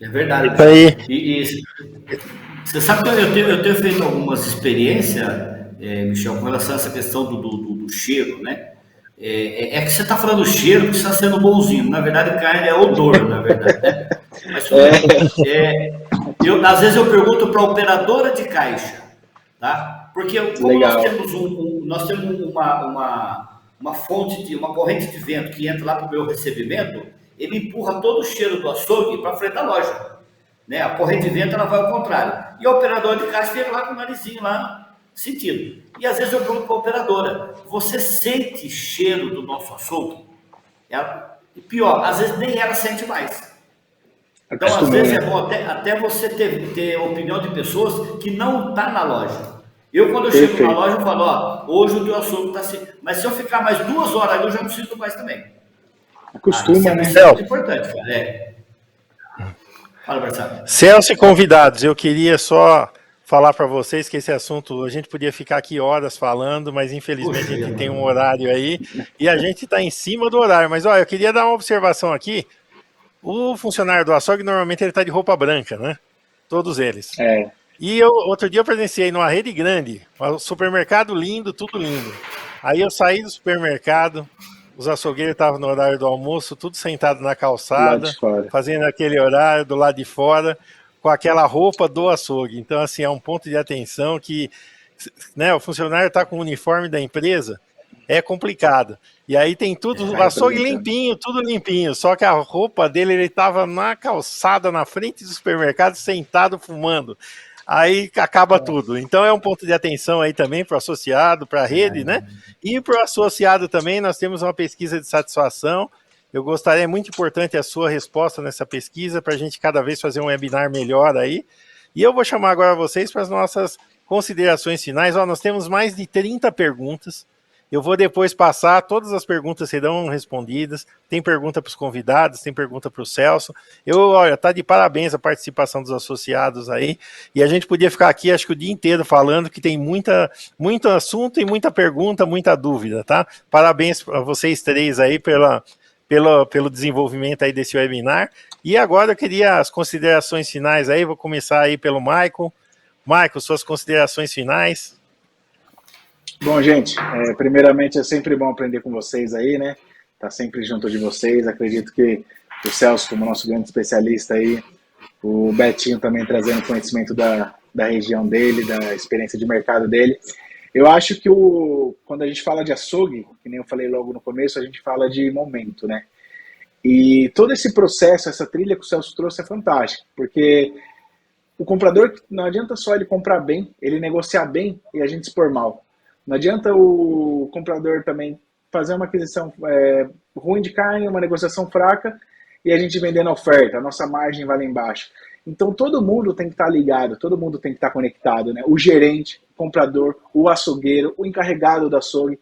D: É verdade.
C: Isso aí.
D: E você sabe que eu tenho feito algumas experiências, Michel, com relação a essa questão do cheiro, né? É que você está falando cheiro, que você está sendo bonzinho. Na verdade, carne é odor, na verdade, né? Mas às vezes eu pergunto para a operadora de caixa, tá? Porque como nós temos uma fonte uma corrente de vento que entra lá para o meu recebimento, ele empurra todo o cheiro do açougue para frente da loja, né? A corrente de vento ela vai ao contrário. E a operadora de caixa fica lá com o narizinho lá sentido. E às vezes eu pergunto para a operadora: você sente cheiro do nosso açougue? E pior, às vezes nem ela sente mais. Então, às vezes é bom até você ter opinião de pessoas que não estão na loja. Eu, quando eu chego na loja, eu falo: ó, hoje o teu açougue está assim. Mas se eu ficar mais 2 horas ali, eu já não sinto mais também.
F: Acostuma, né?
D: Isso é muito importante, cara. Fala, Marcelo.
C: Celso e convidados, eu queria só falar para vocês que esse assunto, a gente podia ficar aqui horas falando, mas infelizmente a gente tem um horário aí, e a gente está em cima do horário. Mas olha, eu queria dar uma observação aqui. O funcionário do açougue, normalmente ele está de roupa branca, né? Todos eles. E outro dia eu presenciei numa rede grande, um supermercado lindo, tudo lindo. Aí eu saí do supermercado, os açougueiros estavam no horário do almoço, tudo sentado na calçada, fazendo aquele horário do lado de fora, com aquela roupa do açougue. Então, assim, é um ponto de atenção que, né, o funcionário está com o uniforme da empresa, é complicado. E aí tem tudo, o açougue limpinho, tudo limpinho, só que a roupa dele, ele estava na calçada, na frente do supermercado, sentado, fumando. Aí acaba tudo. Então é um ponto de atenção aí também para o associado, para a rede, né? E para o associado também, nós temos uma pesquisa de satisfação. Eu gostaria, é muito importante a sua resposta nessa pesquisa, para a gente cada vez fazer um webinar melhor aí. E eu vou chamar agora vocês para as nossas considerações finais. Nós temos mais de 30 perguntas. Eu vou depois passar, todas as perguntas serão respondidas. Tem pergunta para os convidados, tem pergunta para o Celso. Olha, tá de parabéns a participação dos associados aí. E a gente podia ficar aqui, acho que o dia inteiro falando, que tem muito assunto e muita pergunta, muita dúvida, tá? Parabéns a vocês três aí pelo desenvolvimento aí desse webinar. E agora eu queria as considerações finais aí, vou começar aí pelo Michael. Michael, suas considerações finais.
F: Bom, gente, primeiramente é sempre bom aprender com vocês aí, né? Tá sempre junto de vocês. Acredito que o Celso, como nosso grande especialista aí, o Betinho também trazendo conhecimento da região dele, da experiência de mercado dele. Eu acho que quando a gente fala de açougue, que nem eu falei logo no começo, a gente fala de momento, né? E todo esse processo, essa trilha que o Celso trouxe é fantástica, porque o comprador, não adianta só ele comprar bem, ele negociar bem e a gente expor mal. Não adianta o comprador também fazer uma aquisição ruim de carne, uma negociação fraca, e a gente vender na oferta, a nossa margem vai lá embaixo. Então todo mundo tem que estar ligado, todo mundo tem que estar conectado, né? O gerente, o comprador, o açougueiro, o encarregado do açougue,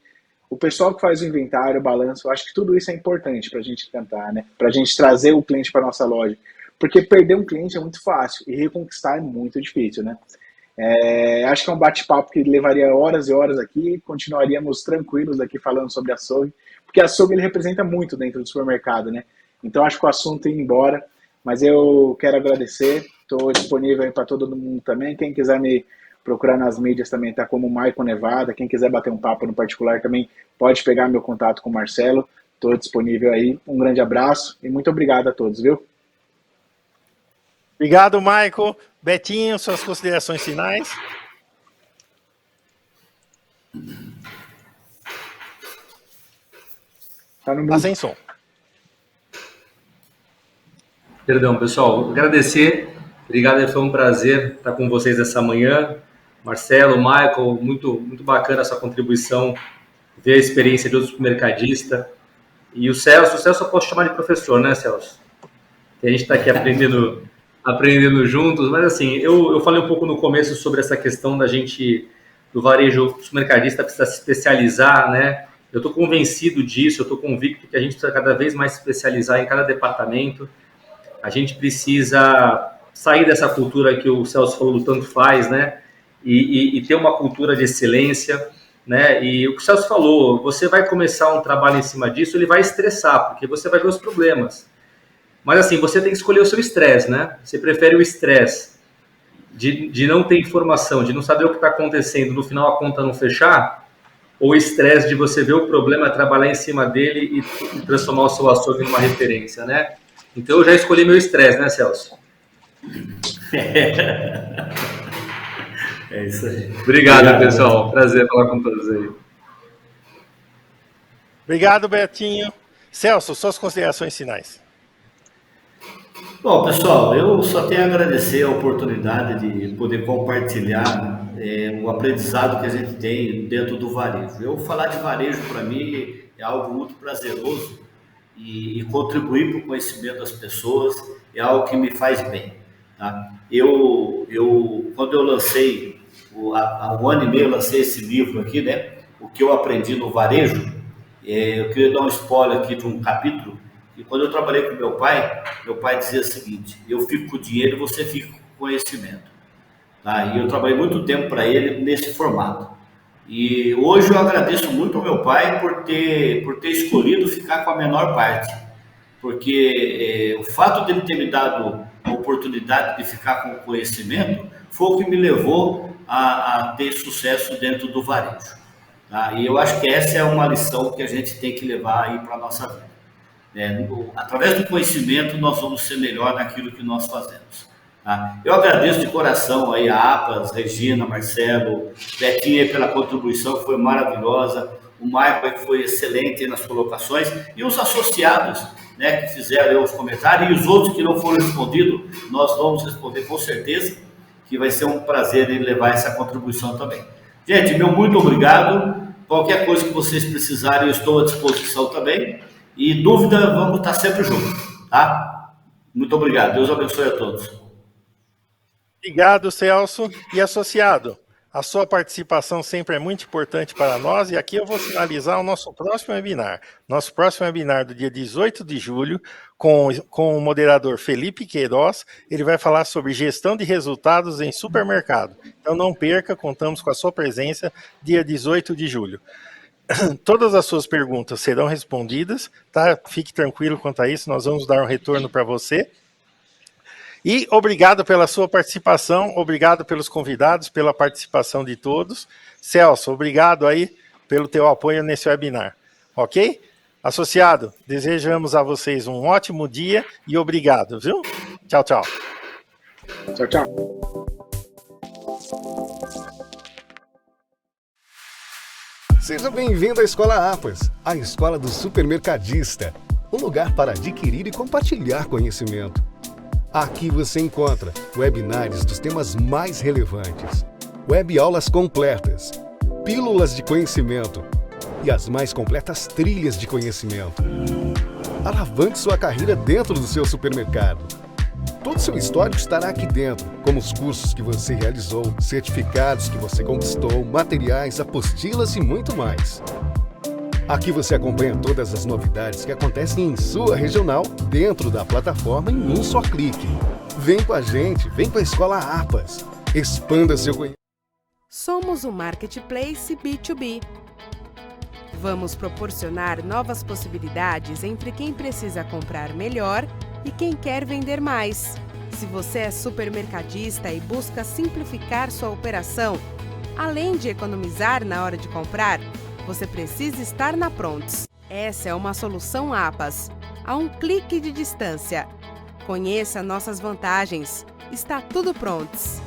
F: o pessoal que faz o inventário, o balanço. Eu acho que tudo isso é importante para a gente tentar, né? Para a gente trazer o cliente para nossa loja. Porque perder um cliente é muito fácil e reconquistar é muito difícil, né? Acho que é um bate-papo que levaria horas e horas aqui, continuaríamos tranquilos aqui falando sobre açougue, porque açougue ele representa muito dentro do supermercado, né? Então acho que o assunto ia embora, mas eu quero agradecer, estou disponível aí para todo mundo também. Quem quiser me procurar nas mídias também está como Michael Nevada. Quem quiser bater um papo no particular também pode pegar meu contato com o Marcelo, estou disponível aí. Um grande abraço e muito obrigado a todos, viu?
C: Obrigado, Michael. Betinho, suas considerações finais. Tá sem som.
E: Perdão, pessoal. Agradecer. Obrigado, foi um prazer estar com vocês essa manhã. Marcelo, Michael, muito, muito bacana essa contribuição, ver a experiência de outro mercadista. E o Celso eu posso chamar de professor, né, Celso? A gente está aqui aprendendo juntos, mas assim, eu falei um pouco no começo sobre essa questão do varejo mercadista precisa se especializar, né? Eu estou convencido disso, eu estou convicto que a gente precisa cada vez mais se especializar em cada departamento. A gente precisa sair dessa cultura que o Celso falou do tanto faz, né? E ter uma cultura de excelência, né? E o que o Celso falou, você vai começar um trabalho em cima disso, ele vai estressar, porque você vai ver os problemas. Mas assim, você tem que escolher o seu estresse, né? Você prefere o estresse de não ter informação, de não saber o que está acontecendo, no final a conta não fechar, ou o estresse de você ver o problema, trabalhar em cima dele e transformar o seu açougue em uma referência, né? Então eu já escolhi meu estresse, né, Celso?
D: É isso aí.
E: Obrigado, pessoal. Prazer falar com todos aí.
C: Obrigado, Betinho. Celso, suas considerações finais.
D: Bom, pessoal, eu só tenho a agradecer a oportunidade de poder compartilhar o aprendizado que a gente tem dentro do varejo. Eu falar de varejo, para mim, é algo muito prazeroso e contribuir para o conhecimento das pessoas é algo que me faz bem. Tá? Quando eu lancei, há um ano e meio, eu lancei esse livro aqui, né? O que eu aprendi no varejo. Eu queria dar um spoiler aqui de um capítulo. E quando eu trabalhei com meu pai dizia o seguinte: eu fico com o dinheiro e você fica com o conhecimento. Tá? E eu trabalhei muito tempo para ele nesse formato. E hoje eu agradeço muito ao meu pai por ter escolhido ficar com a menor parte. Porque o fato dele ter me dado a oportunidade de ficar com o conhecimento foi o que me levou a ter sucesso dentro do varejo. Tá? E eu acho que essa é uma lição que a gente tem que levar aí para a nossa vida. Através do conhecimento nós vamos ser melhor naquilo que nós fazemos. Tá? Eu agradeço de coração aí a APAS, Regina, Marcelo, Betinho pela contribuição que foi maravilhosa, o Michael que foi excelente nas colocações e os associados, né, que fizeram os comentários e os outros que não foram respondidos, nós vamos responder com certeza, que vai ser um prazer em levar essa contribuição também. Gente, meu muito obrigado. Qualquer coisa que vocês precisarem, eu estou à disposição também. E dúvida, vamos estar sempre juntos, tá? Muito obrigado. Deus abençoe a todos.
C: Obrigado, Celso. E associado, a sua participação sempre é muito importante para nós. E aqui eu vou finalizar o nosso próximo webinar. Nosso próximo webinar do dia 18 de julho, com o moderador Felipe Queiroz. Ele vai falar sobre gestão de resultados em supermercado. Então não perca, contamos com a sua presença dia 18 de julho. Todas as suas perguntas serão respondidas, tá? Fique tranquilo quanto a isso, nós vamos dar um retorno para você. E obrigado pela sua participação, obrigado pelos convidados, pela participação de todos. Celso, obrigado aí pelo teu apoio nesse webinar, ok? Associado, desejamos a vocês um ótimo dia e obrigado, viu? Tchau, tchau.
F: Tchau, tchau.
A: Seja bem-vindo à Escola APAS, a escola do supermercadista, um lugar para adquirir e compartilhar conhecimento. Aqui você encontra webinários dos temas mais relevantes, web aulas completas, pílulas de conhecimento e as mais completas trilhas de conhecimento. Alavanque sua carreira dentro do seu supermercado. Todo o seu histórico estará aqui dentro, como os cursos que você realizou, certificados que você conquistou, materiais, apostilas e muito mais. Aqui você acompanha todas as novidades que acontecem em sua regional, dentro da plataforma em um só clique. Vem com a gente, vem com a Escola APAS. Expanda seu conhecimento.
B: Somos um marketplace B2B. Vamos proporcionar novas possibilidades entre quem precisa comprar melhor e quem quer vender mais. Se você é supermercadista e busca simplificar sua operação, além de economizar na hora de comprar, você precisa estar na Prontos. Essa é uma solução APAS, a um clique de distância. Conheça nossas vantagens. Está tudo Prontos.